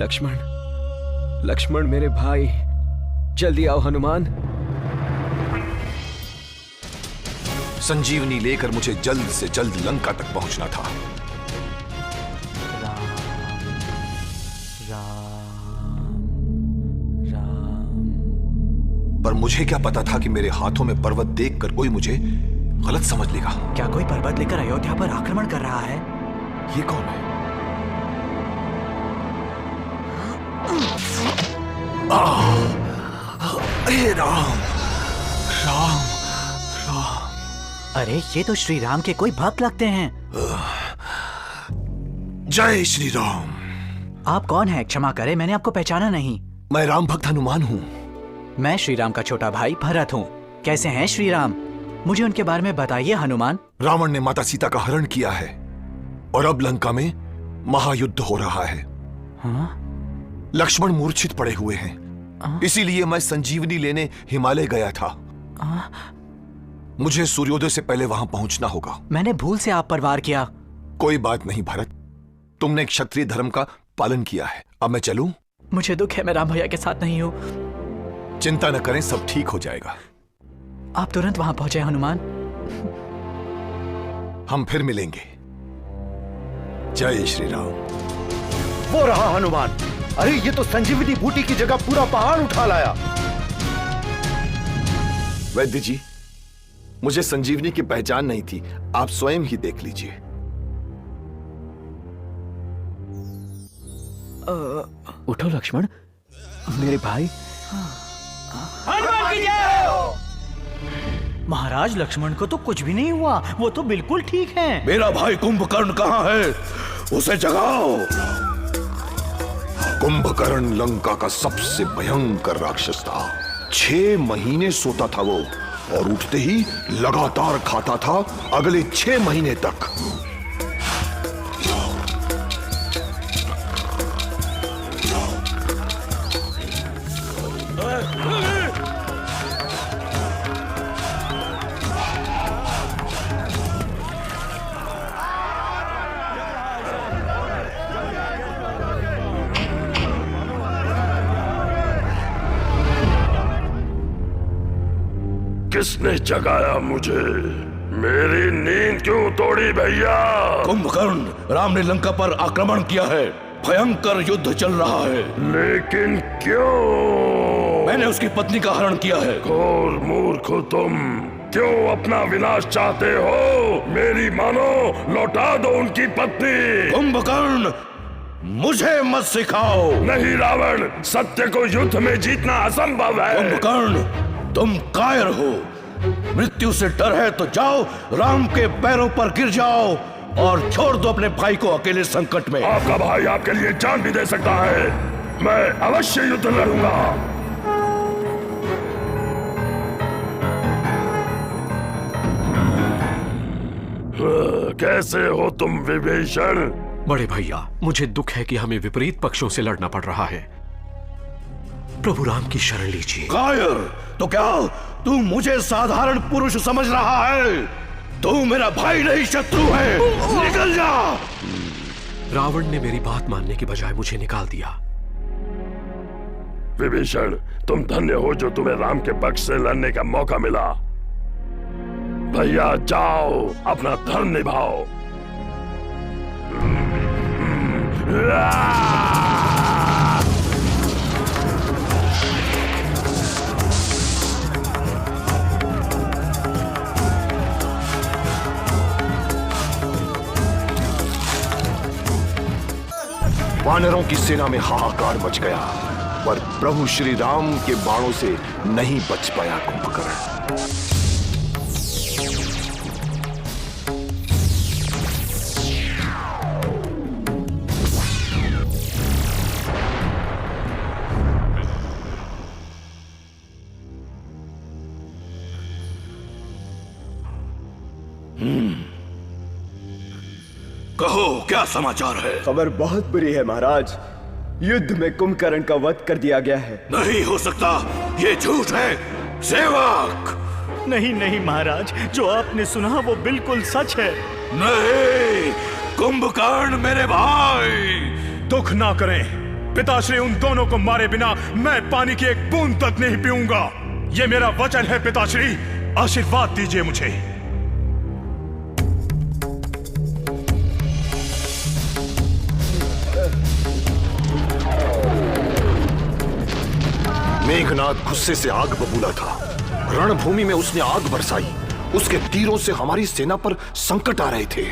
लक्ष्मण, लक्ष्मण मेरे भाई, जल्दी आओ हनुमान। संजीवनी लेकर मुझे जल्द से जल्द लंका तक पहुंचना था। पर मुझे क्या पता था कि मेरे हाथों में पर्वत देखकर कोई मुझे गलत समझ लेगा। क्या कोई पर्वत लेकर अयोध्या पर आक्रमण कर रहा है? ये कौन है? हे राम, राम, राम। अरे ये तो श्री राम के कोई भक्त लगते हैं। जय श्री राम। आप कौन हैं? क्षमा करें, मैंने आपको पहचाना नहीं। मैं राम भक्त हनुमान हूँ। मैं श्री राम का छोटा भाई भरत हूँ। कैसे हैं श्री राम? मुझे उनके बारे में बताइए हनुमान। रावण ने माता सीता का हरण किया है और अब लंका में महायुद्ध हो रहा है। हाँ? लक्ष्मण मूर्छित पड़े हुए हैं। इसीलिए मैं संजीवनी लेने हिमालय गया था। मुझे सूर्योदय से पहले वहां पहुंचना होगा। मैंने भूल से आप पर वार किया। कोई बात नहीं भरत, तुमने क्षत्रिय धर्म का पालन किया है। अब मैं चलूं? मुझे दुख है, मैं राम भैया के साथ नहीं हूँ। चिंता न करें, सब ठीक हो जाएगा। आप तुरंत वहां पहुंचे हनुमान। हम फिर मिलेंगे। जय श्री राम। वो रहा हनुमान। अरे ये तो संजीवनी बूटी की जगह पूरा पहाड़ उठा लाया। वैद्य जी, मुझे संजीवनी की पहचान नहीं थी, आप स्वयं ही देख लीजिए। उठो लक्ष्मण, मेरे भाई। महाराज, लक्ष्मण को तो कुछ भी नहीं हुआ, वो तो बिल्कुल ठीक है। मेरा भाई कुंभकर्ण कहाँ है? उसे जगाओ। कुंभकर्ण लंका का सबसे भयंकर राक्षस था। 6 महीने सोता था वो और उठते ही लगातार खाता था अगले 6 महीने तक। किसने जगाया मुझे? मेरी नींद क्यों तोड़ी भैया? कुंभकर्ण, राम ने लंका पर आक्रमण किया है। भयंकर युद्ध चल रहा है। लेकिन क्यों? मैंने उसकी पत्नी का हरण किया है। घोर मूर्ख हो तुम। क्यों अपना विनाश चाहते हो? मेरी मानो, लौटा दो उनकी पत्नी। कुंभकर्ण, मुझे मत सिखाओ। नहीं रावण, सत्य को युद्ध में जीतना असंभव है। कुंभकर्ण, तुम कायर हो। मृत्यु से डर है तो जाओ, राम के पैरों पर गिर जाओ और छोड़ दो अपने भाई को अकेले संकट में। आपका भाई आपके लिए जान भी दे सकता है। मैं अवश्य युद्ध लड़ूंगा। कैसे हो तुम विभीषण? बड़े भैया, मुझे दुख है कि हमें विपरीत पक्षों से लड़ना पड़ रहा है। प्रभु राम की शरण लीजिए। कायर, तो क्या तू मुझे साधारण पुरुष समझ रहा है? तू मेरा भाई नहीं, शत्रु है। निकल जा। रावण ने मेरी बात मानने के बजाय मुझे निकाल दिया। विभीषण, तुम धन्य हो जो तुम्हें राम के पक्ष से लड़ने का मौका मिला। भैया जाओ, अपना धर्म निभाओ। वानरों की सेना में हाहाकार मच गया, पर प्रभु श्री राम के बाणों से नहीं बच पाया कुंभकर्ण। कहो, क्या समाचार है? खबर बहुत बुरी है महाराज। युद्ध में कुंभकर्ण का वध कर दिया गया है। नहीं हो सकता, ये झूठ है। सेवक! नहीं नहीं महाराज, जो आपने सुना वो बिल्कुल सच है। नहीं, कुंभकर्ण मेरे भाई। दुख ना करें पिताश्री, उन दोनों को मारे बिना मैं पानी की एक बूंद तक नहीं पीऊंगा। ये मेरा वचन है पिताश्री, आशीर्वाद दीजिए मुझे। मेघनाद गुस्से से आग बबूला था। रणभूमि में उसने आग बरसाई। उसके तीरों से हमारी सेना पर संकट आ रहे थे।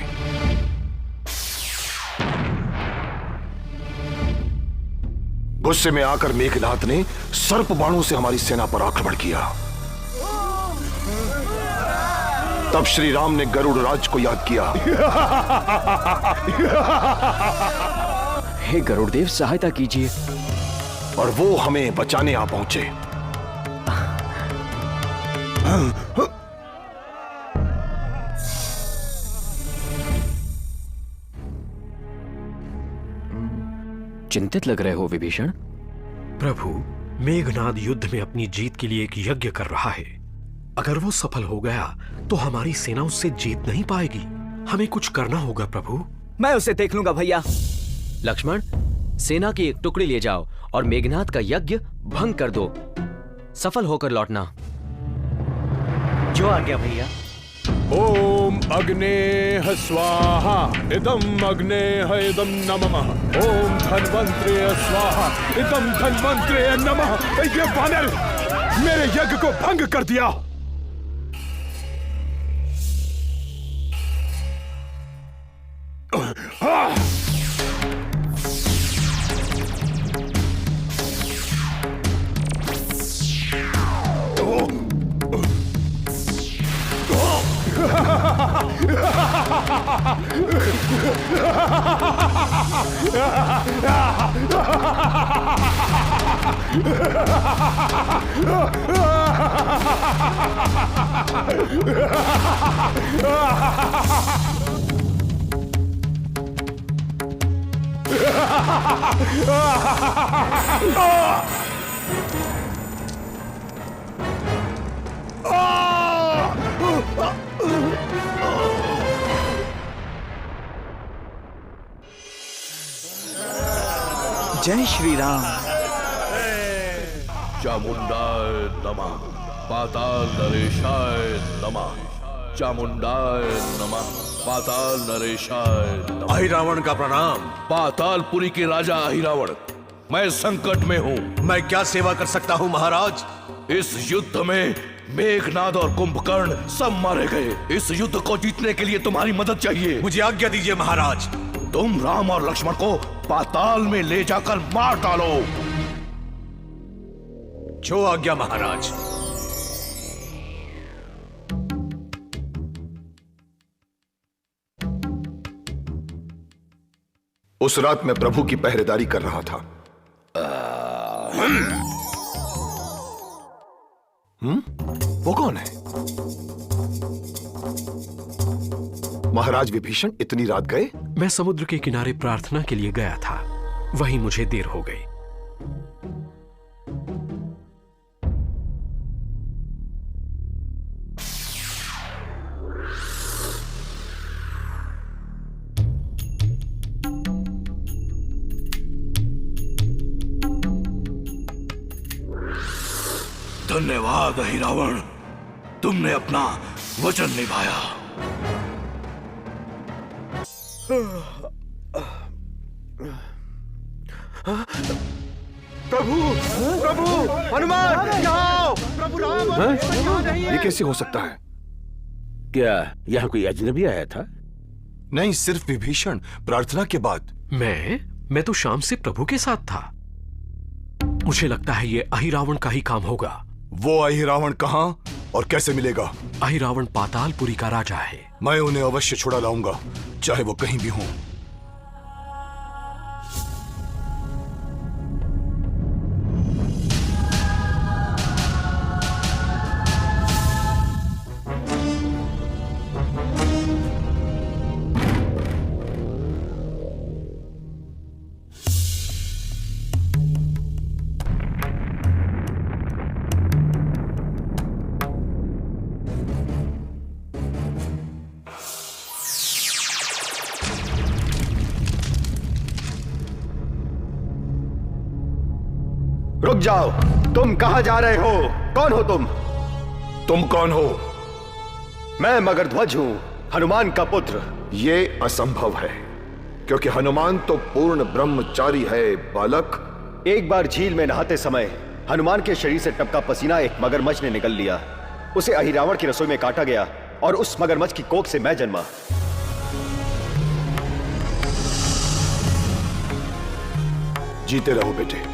गुस्से में आकर मेघनाद ने सर्प बाणों से हमारी सेना पर आक्रमण किया। तब श्री राम ने गरुड़ राज को याद किया। हे गरुड़देव, सहायता कीजिए। और वो हमें बचाने आ पहुंचे। चिंतित लग रहे हो विभीषण। प्रभु, मेघनाद युद्ध में अपनी जीत के लिए एक यज्ञ कर रहा है। अगर वो सफल हो गया तो हमारी सेना उससे जीत नहीं पाएगी। हमें कुछ करना होगा प्रभु। मैं उसे देख लूंगा भैया। लक्ष्मण, सेना की एक टुकड़ी ले जाओ और मेघनाद का यज्ञ भंग कर दो। सफल होकर लौटना। जो आ गया भैया। ओम अग्नेः स्वाहा इदम अग्नेः इदम नमः। ओम धन्वंतरे स्वाहा इदम धन्वंतरे नमः। ये वानर मेरे यज्ञ को भंग कर दिया। जय श्री राम। चामुंडाय नमः, पाताल नरेशाय नमः। चामुंडाय नमः, पाताल नरेशाय नमः। अहिरावण का प्रणाम। पातालपुरी के राजा अहिरावण, मैं संकट में हूँ। मैं क्या सेवा कर सकता हूँ महाराज? इस युद्ध में मेघनाद और कुंभकर्ण सब मारे गए। इस युद्ध को जीतने के लिए तुम्हारी मदद चाहिए। मुझे आज्ञा दीजिए महाराज। तुम राम और लक्ष्मण को पाताल में ले जाकर मार डालो। जो आज्ञा महाराज। उस रात मैं प्रभु की पहरेदारी कर रहा था। वो कौन है? महाराज विभीषण इतनी रात गए? मैं समुद्र के किनारे प्रार्थना के लिए गया था, वहीं मुझे देर हो गई। धन्यवाद अहिरावण, तुमने अपना वचन निभाया। प्रभु, प्रभु, हनुमान, यहाँ आओ। प्रभु राम, ये कैसे हो सकता है? क्या यहाँ कोई अजनबी आया था? नहीं, सिर्फ विभीषण प्रार्थना के बाद। मैं तो शाम से प्रभु के साथ था। मुझे लगता है ये अहिरावण का ही काम होगा। वो अहिरावण कहाँ और कैसे मिलेगा? अहिरावण पातालपुरी का राजा है। मैं उन्हें अवश्य छुड़ा लाऊंगा, चाहे वो कहीं भी हों। रुक जाओ, तुम कहां जा रहे हो? कौन हो तुम? तुम कौन हो? मैं मगरध्वज हूं, हनुमान का पुत्र। ये असंभव है, क्योंकि हनुमान तो पूर्ण ब्रह्मचारी है बालक। एक बार झील में नहाते समय हनुमान के शरीर से टपका पसीना एक मगरमच्छ ने निगल लिया। उसे अहिरावण की रसोई में काटा गया और उस मगरमच्छ की कोख से मैं जन्मा। जीते रहो बेटे,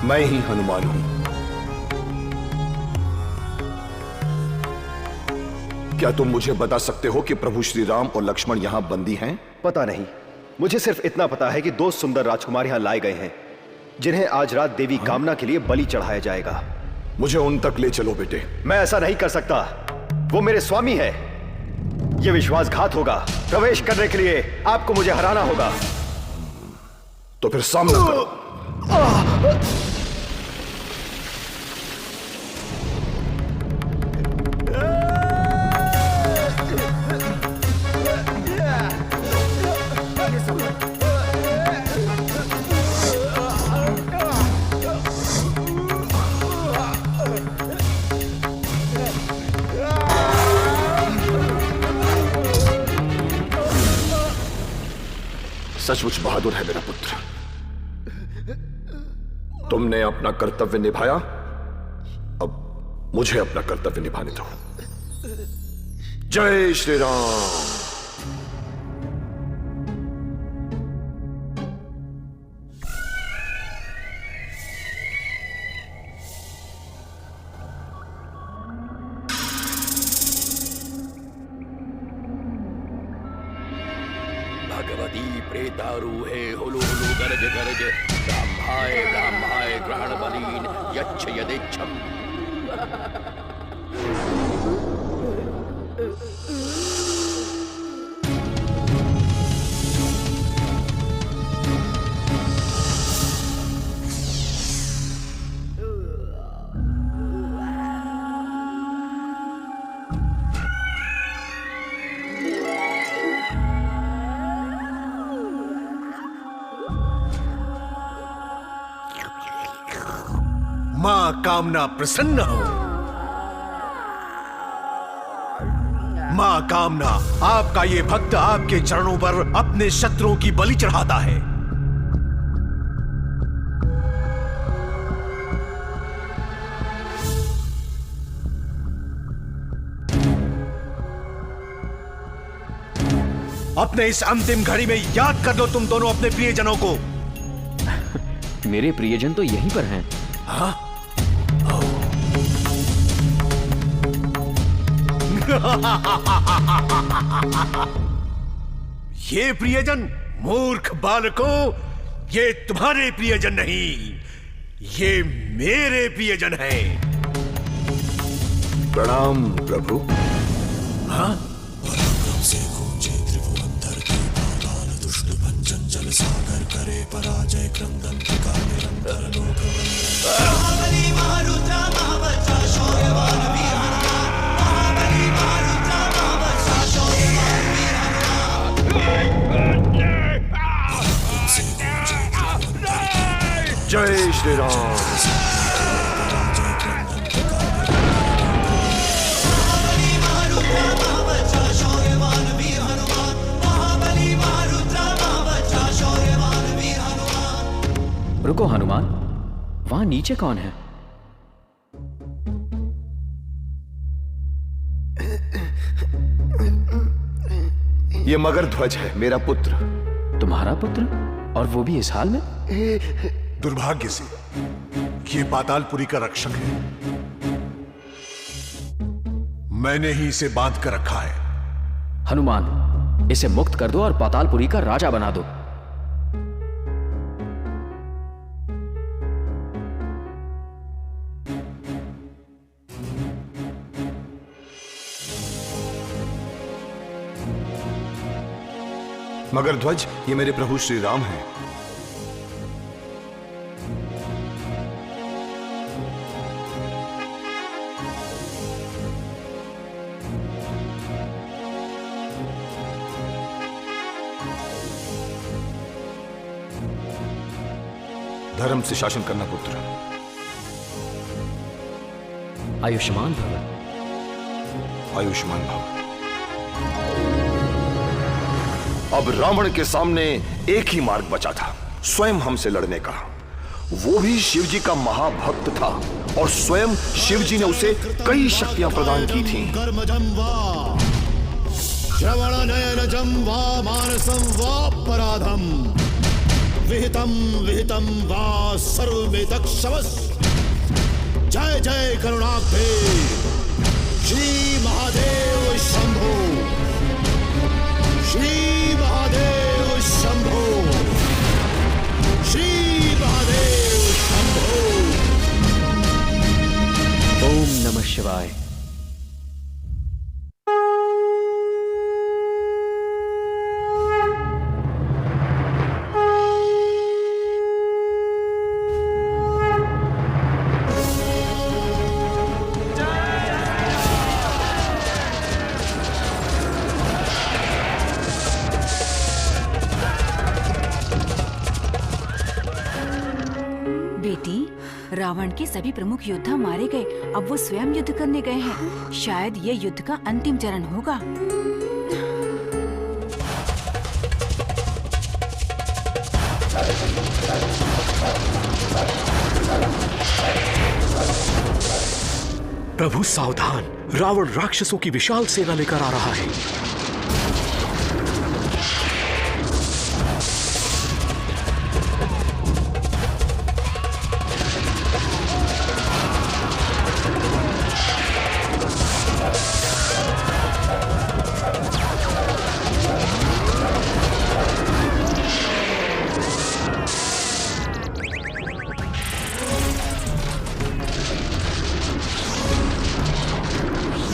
मैं ही हनुमान हूं। क्या तुम मुझे बता सकते हो कि प्रभु श्री राम और लक्ष्मण यहां बंदी हैं? पता नहीं, मुझे सिर्फ इतना पता है कि 2 सुंदर राजकुमार यहां लाए गए हैं, जिन्हें आज रात देवी कामना के लिए बलि चढ़ाया जाएगा। मुझे उन तक ले चलो बेटे। मैं ऐसा नहीं कर सकता, वो मेरे स्वामी है। यह विश्वासघात होगा। प्रवेश करने के लिए आपको मुझे हराना होगा। तो फिर सामना करो। सचमुच बहादुर है मेरा पुत्र। तुमने अपना कर्तव्य निभाया, अब मुझे अपना कर्तव्य निभाने दो। जय श्री राम। भगवती प्रेतारूहे हुलु हुलु गरज गरज ब्रह्माय ब्रह्माय ग्रहण बलीन यच्छ यदेच्छम। मां कामना प्रसन्न हो। मां कामना, आपका ये भक्त आपके चरणों पर अपने शत्रुओं की बलि चढ़ाता है। अपने इस अंतिम घड़ी में याद कर लो तुम दोनों अपने प्रियजनों को। मेरे प्रियजन तो यहीं पर हैं। हाँ? ये प्रियजन मूर्ख बालकों, ये तुम्हारे प्रियजन नहीं, ये मेरे प्रियजन हैं। प्रणाम प्रभु। हाँ? जय श्री राम। रुको हनुमान, वहां नीचे कौन है? ये मगर ध्वज है, मेरा पुत्र। तुम्हारा पुत्र? और वो भी इस हाल में? दुर्भाग्य से ये पातालपुरी का रक्षक है। मैंने ही इसे बांध कर रखा है। हनुमान, इसे मुक्त कर दो और पातालपुरी का राजा बना दो। मगर ध्वज, ये मेरे प्रभु श्री राम हैं। धर्म से शासन करना पुत्र। आयुष्मान भव। आयुष्मान भव। अब रावण के सामने एक ही मार्ग बचा था, स्वयं हमसे लड़ने का। वो भी शिवजी का महाभक्त था और स्वयं शिवजी ने उसे कई शक्तियां प्रदान की थीं। श्रवण नयनजं वा मानसं वा पराधम विहितम विहितम वा सर्वमेतक्षवस्। जय जय करुणाब्धे श्री महादेव शंभो। श्री महादेव शंभो। श्री महादेव शंभो। ओम नमः शिवाय। रावण के सभी प्रमुख योद्धा मारे गए। अब वो स्वयं युद्ध करने गए हैं। शायद ये युद्ध का अंतिम चरण होगा। प्रभु सावधान, रावण राक्षसों की विशाल सेना लेकर आ रहा है।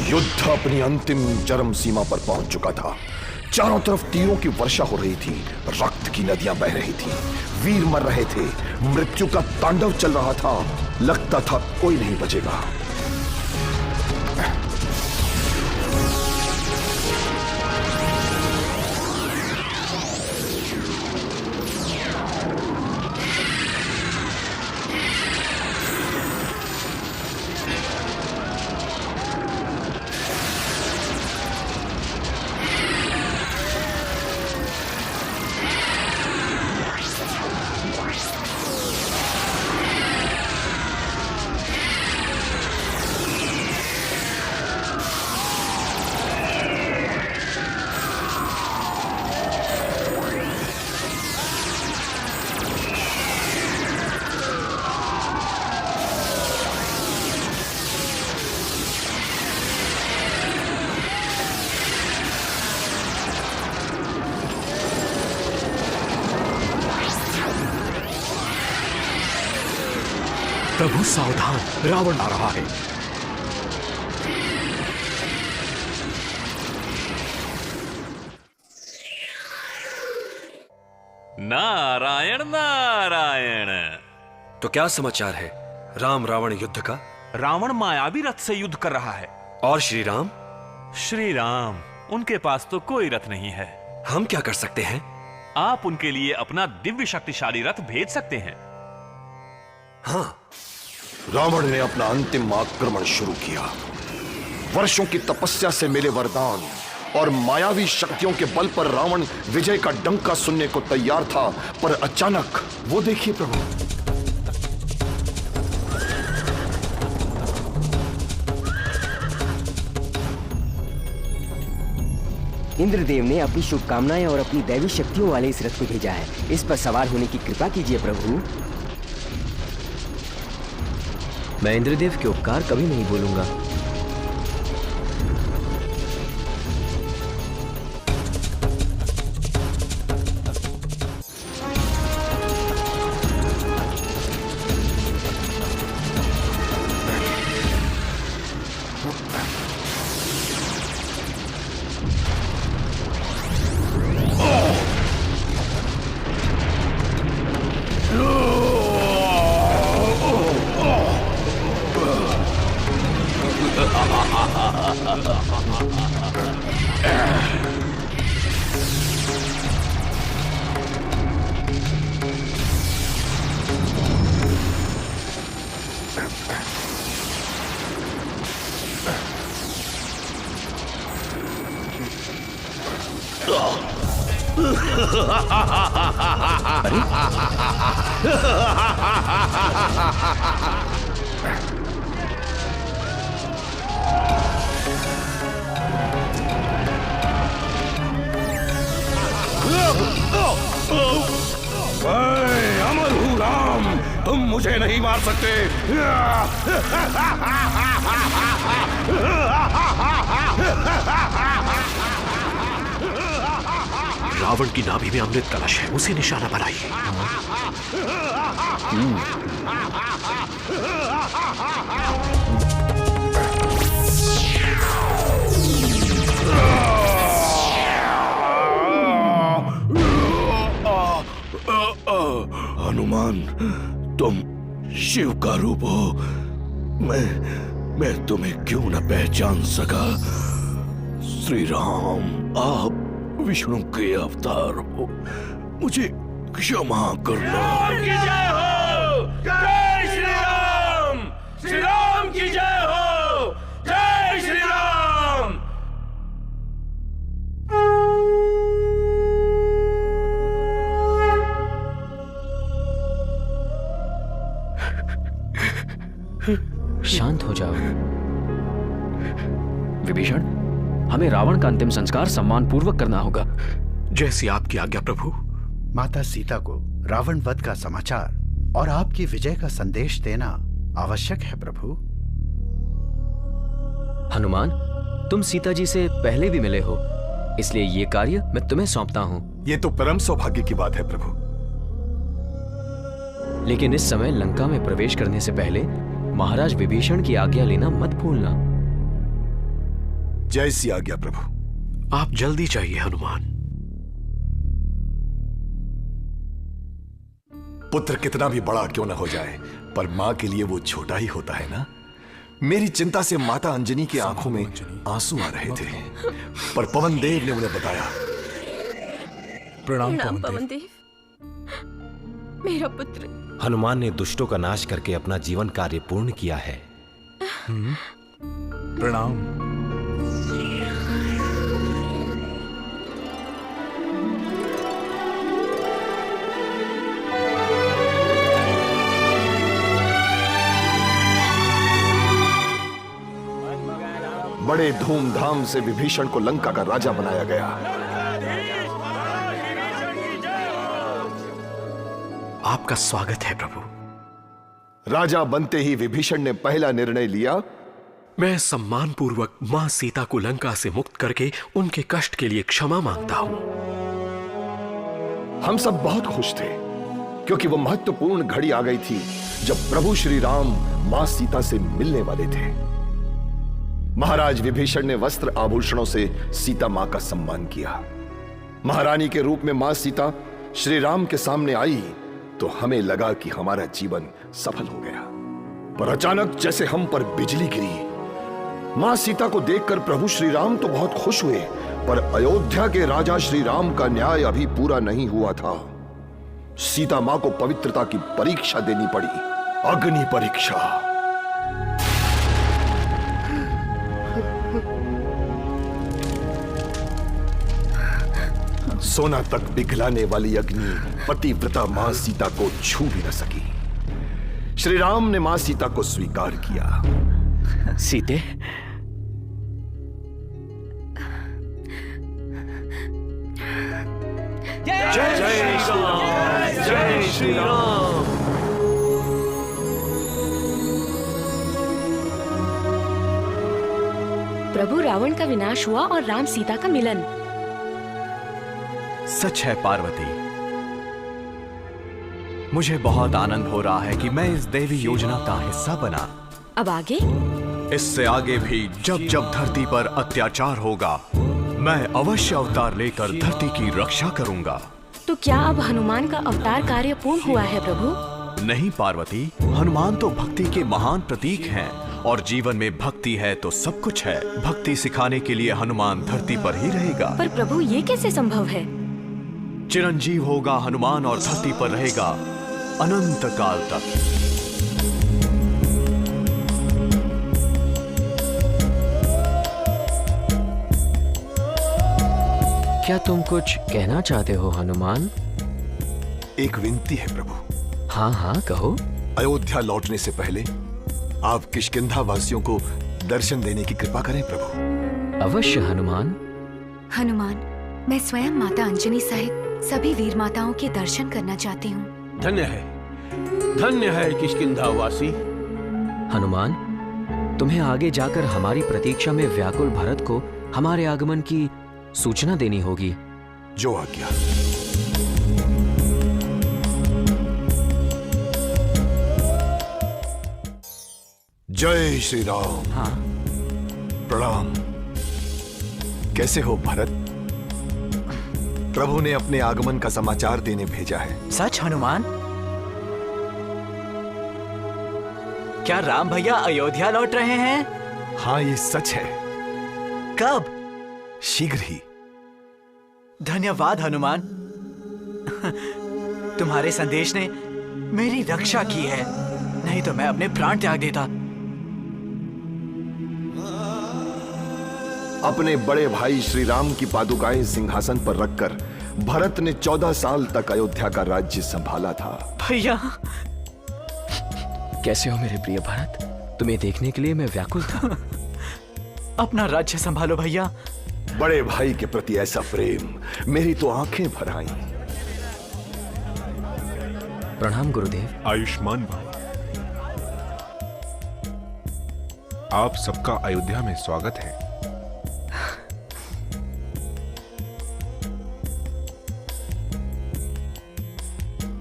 युद्ध अपनी अंतिम चरम सीमा पर पहुंच चुका था। चारों तरफ तीरों की वर्षा हो रही थी, रक्त की नदियां बह रही थी, वीर मर रहे थे, मृत्यु का तांडव चल रहा था। लगता था कोई नहीं बचेगा। प्रभु सावधान, रावण आ रहा है। नारायण नारायण। तो क्या समाचार है राम रावण युद्ध का? रावण मायावी रथ से युद्ध कर रहा है। और श्री राम? श्री राम, उनके पास तो कोई रथ नहीं है। हम क्या कर सकते हैं? आप उनके लिए अपना दिव्य शक्तिशाली रथ भेज सकते हैं। हाँ, रावण ने अपना अंतिम आक्रमण शुरू किया। वर्षों की तपस्या से मिले वरदान और मायावी शक्तियों के बल पर रावण विजय का डंका सुनने को तैयार था, पर अचानक वो देखिए प्रभु, इंद्रदेव ने अपनी शुभकामनाएं और अपनी दैवी शक्तियों वाले इस रथ को भेजा है। इस पर सवार होने की कृपा कीजिए प्रभु। मैं इंद्रदेव के उपकार कभी नहीं भूलूंगा। मैं अमर हूँ राम, तुम मुझे नहीं मार सकते। रावण की नाभि में अमृत कलश है, उसे निशाना बनाइए। हनुमान, तुम शिव का रूप हो। मैं तुम्हें क्यों न पहचान सका। श्री राम, आप विष्णु के अवतार हो, मुझे क्षमा करना। की जय हो, जय श्री राम। श्री राम की जय हो, जय श्री राम। शांत हो जाओ विभीषण, हमें रावण का अंतिम संस्कार सम्मान पूर्वक करना होगा। जैसी आपकी आज्ञा प्रभु। माता सीता को रावण वध का समाचार और आपकी विजय का संदेश देना आवश्यक है प्रभु। हनुमान, तुम सीता जी से पहले भी मिले हो, इसलिए ये कार्य मैं तुम्हें सौंपता हूं। ये तो परम सौभाग्य की बात है प्रभु। लेकिन इस समय लंका में प्रवेश करने से पहले महाराज विभीषण की आज्ञा लेना मत भूलना। जैसी आज्ञा प्रभु। आप जल्दी चाहिए हनुमान। पुत्र कितना भी बड़ा क्यों न हो जाए, पर मां के लिए वो छोटा ही होता है ना। मेरी चिंता से माता अंजनी की आंखों में आंसू आ रहे थे, पर पवन देव ने उन्हें बताया। प्रणाम पवन देव। मेरा पुत्र। हनुमान ने दुष्टों का नाश करके अपना जीवन कार्य पूर्ण किया है। प्रणाम। बड़े धूमधाम से विभीषण को लंका का राजा बनाया गया। आपका स्वागत है प्रभु। राजा बनते ही विभीषण ने पहला निर्णय लिया, मैं सम्मान पूर्वक मां सीता को लंका से मुक्त करके उनके कष्ट के लिए क्षमा मांगता हूं। हम सब बहुत खुश थे, क्योंकि वो महत्वपूर्ण घड़ी आ गई थी जब प्रभु श्री राम मां सीता से मिलने वाले थे। महाराज विभीषण ने वस्त्र आभूषणों से सीता मां का सम्मान किया। महारानी के रूप में मां सीता श्री राम के सामने आई तो हमें लगा कि हमारा जीवन सफल हो गया, पर अचानक जैसे हम पर बिजली गिरी। मां सीता को देखकर प्रभु श्री राम तो बहुत खुश हुए, पर अयोध्या के राजा श्री राम का न्याय अभी पूरा नहीं हुआ था। सीता मां को पवित्रता की परीक्षा देनी पड़ी, अग्नि परीक्षा। सोना तक पिघलाने वाली अग्नि पतिव्रता मां सीता को छू भी न सकी। श्री राम ने मां सीता को स्वीकार किया। सीते, जय श्री राम, जय श्री राम। प्रभु, रावण का विनाश हुआ और राम सीता का मिलन। सच है पार्वती, मुझे बहुत आनंद हो रहा है कि मैं इस देवी योजना का हिस्सा बना। अब आगे? इससे आगे भी जब जब धरती पर अत्याचार होगा, मैं अवश्य अवतार लेकर धरती की रक्षा करूंगा। तो क्या अब हनुमान का अवतार कार्य पूर्ण हुआ है प्रभु? नहीं पार्वती, हनुमान तो भक्ति के महान प्रतीक हैं, और जीवन में भक्ति है तो सब कुछ है। भक्ति सिखाने के लिए हनुमान धरती पर ही रहेगा। पर प्रभु, ये कैसे संभव है? चिरंजीव होगा हनुमान और धरती पर रहेगा अनंत काल तक। क्या तुम कुछ कहना चाहते हो हनुमान? एक विनती है प्रभु। हाँ हाँ कहो। अयोध्या लौटने से पहले आप किष्किंधा वासियों को दर्शन देने की कृपा करें प्रभु। अवश्य हनुमान। हनुमान, मैं स्वयं माता अंजनी सहित सभी वीर माताओं के दर्शन करना चाहती हूँ। धन्य है किष्किंधा वासी। हनुमान, तुम्हें आगे जाकर हमारी प्रतीक्षा में व्याकुल भरत को हमारे आगमन की सूचना देनी होगी। जो आज्ञा। जय श्री राम। हाँ। प्रणाम। कैसे हो भरत? प्रभु ने अपने आगमन का समाचार देने भेजा है। सच हनुमान? क्या राम भैया अयोध्या लौट रहे हैं? हाँ, ये सच है। कब? शीघ्र ही। धन्यवाद हनुमान, तुम्हारे संदेश ने मेरी रक्षा की है, नहीं तो मैं अपने प्राण त्याग देता। अपने बड़े भाई श्री राम की पादुकाएं सिंहासन पर रखकर भरत ने 14 साल तक अयोध्या का राज्य संभाला था। भैया, कैसे हो मेरे प्रिय भरत? तुम्हें देखने के लिए मैं व्याकुल था। अपना राज्य संभालो भैया। बड़े भाई के प्रति ऐसा प्रेम मेरी तो आंखें भर आई। प्रणाम गुरुदेव। आयुष्मान भव। आप सबका अयोध्या में स्वागत है।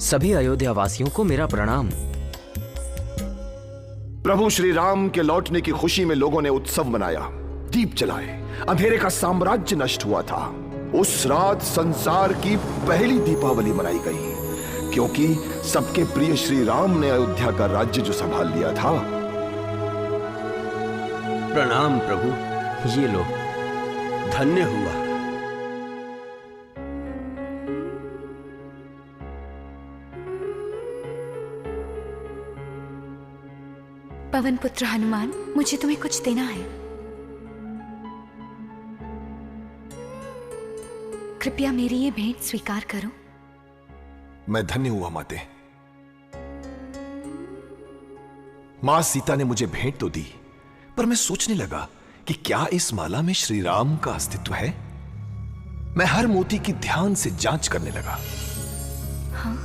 सभी अयोध्या वासियों को मेरा प्रणाम। प्रभु श्री राम के लौटने की खुशी में लोगों ने उत्सव मनाया, दीप जलाए। अंधेरे का साम्राज्य नष्ट हुआ था। उस रात संसार की पहली दीपावली मनाई गई, क्योंकि सबके प्रिय श्री राम ने अयोध्या का राज्य जो संभाल लिया था। प्रणाम प्रभु। ये लो। धन्य हुआ। पवन पुत्र हनुमान, मुझे तुम्हें कुछ देना है। कृपया मेरी ये भेंट स्वीकार करो। मैं धन्य हुआ माते। मां सीता ने मुझे भेंट तो दी, पर मैं सोचने लगा कि क्या इस माला में श्री राम का अस्तित्व है। मैं हर मोती की ध्यान से जांच करने लगा। हाँ?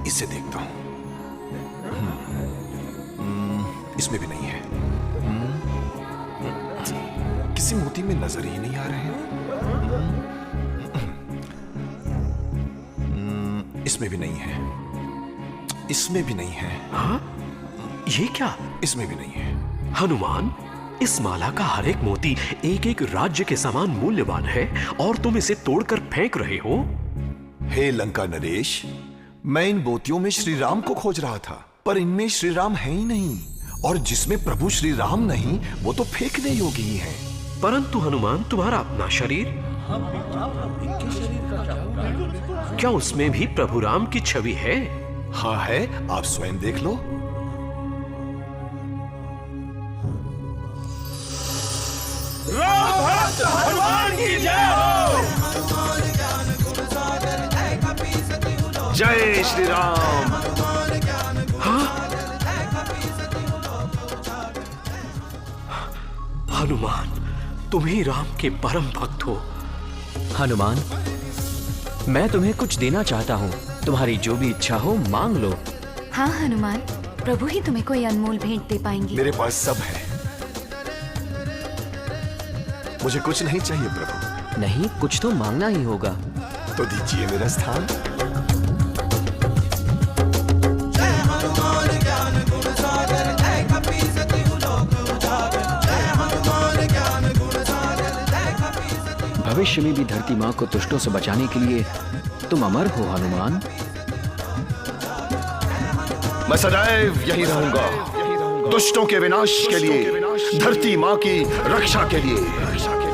इसे देखता हूं। इसमें भी नहीं है। किसी मोती में नजर ही नहीं आ रहे हैं। इसमें भी नहीं है। इसमें भी नहीं है। हाँ? ये क्या? इसमें भी नहीं है। हनुमान, इस माला का हर एक मोती एक एक राज्य के समान मूल्यवान है और तुम इसे तोड़कर फेंक रहे हो। हे लंका नरेश, मैं इन बोतियों में श्री राम को खोज रहा था, पर इनमें श्री राम है ही नहीं, और जिसमें प्रभु श्री राम नहीं वो तो फेंकने योग्य ही है। परंतु हनुमान, तुम्हारा अपना शरीर, क्या उसमें भी प्रभु राम की छवि है? हाँ है, आप स्वयं देख लो। राम भक्त हनुमान की जय हो। जय श्री राम। हाँ? हनुमान, तुम ही राम के परम भक्त हो। हनुमान, मैं तुम्हें कुछ देना चाहता हूँ, तुम्हारी जो भी इच्छा हो मांग लो। हाँ हनुमान, प्रभु ही तुम्हें कोई अनमोल भेंट दे पाएंगे। मेरे पास सब है, मुझे कुछ नहीं चाहिए प्रभु। नहीं, कुछ तो मांगना ही होगा। तो दीजिए मेरा स्थान। भविष्य में भी धरती माँ को दुष्टों से बचाने के लिए तुम अमर हो हनुमान। मैं सदैव यही रहूंगा, दुष्टों के विनाश के लिए, धरती माँ की रक्षा के लिए।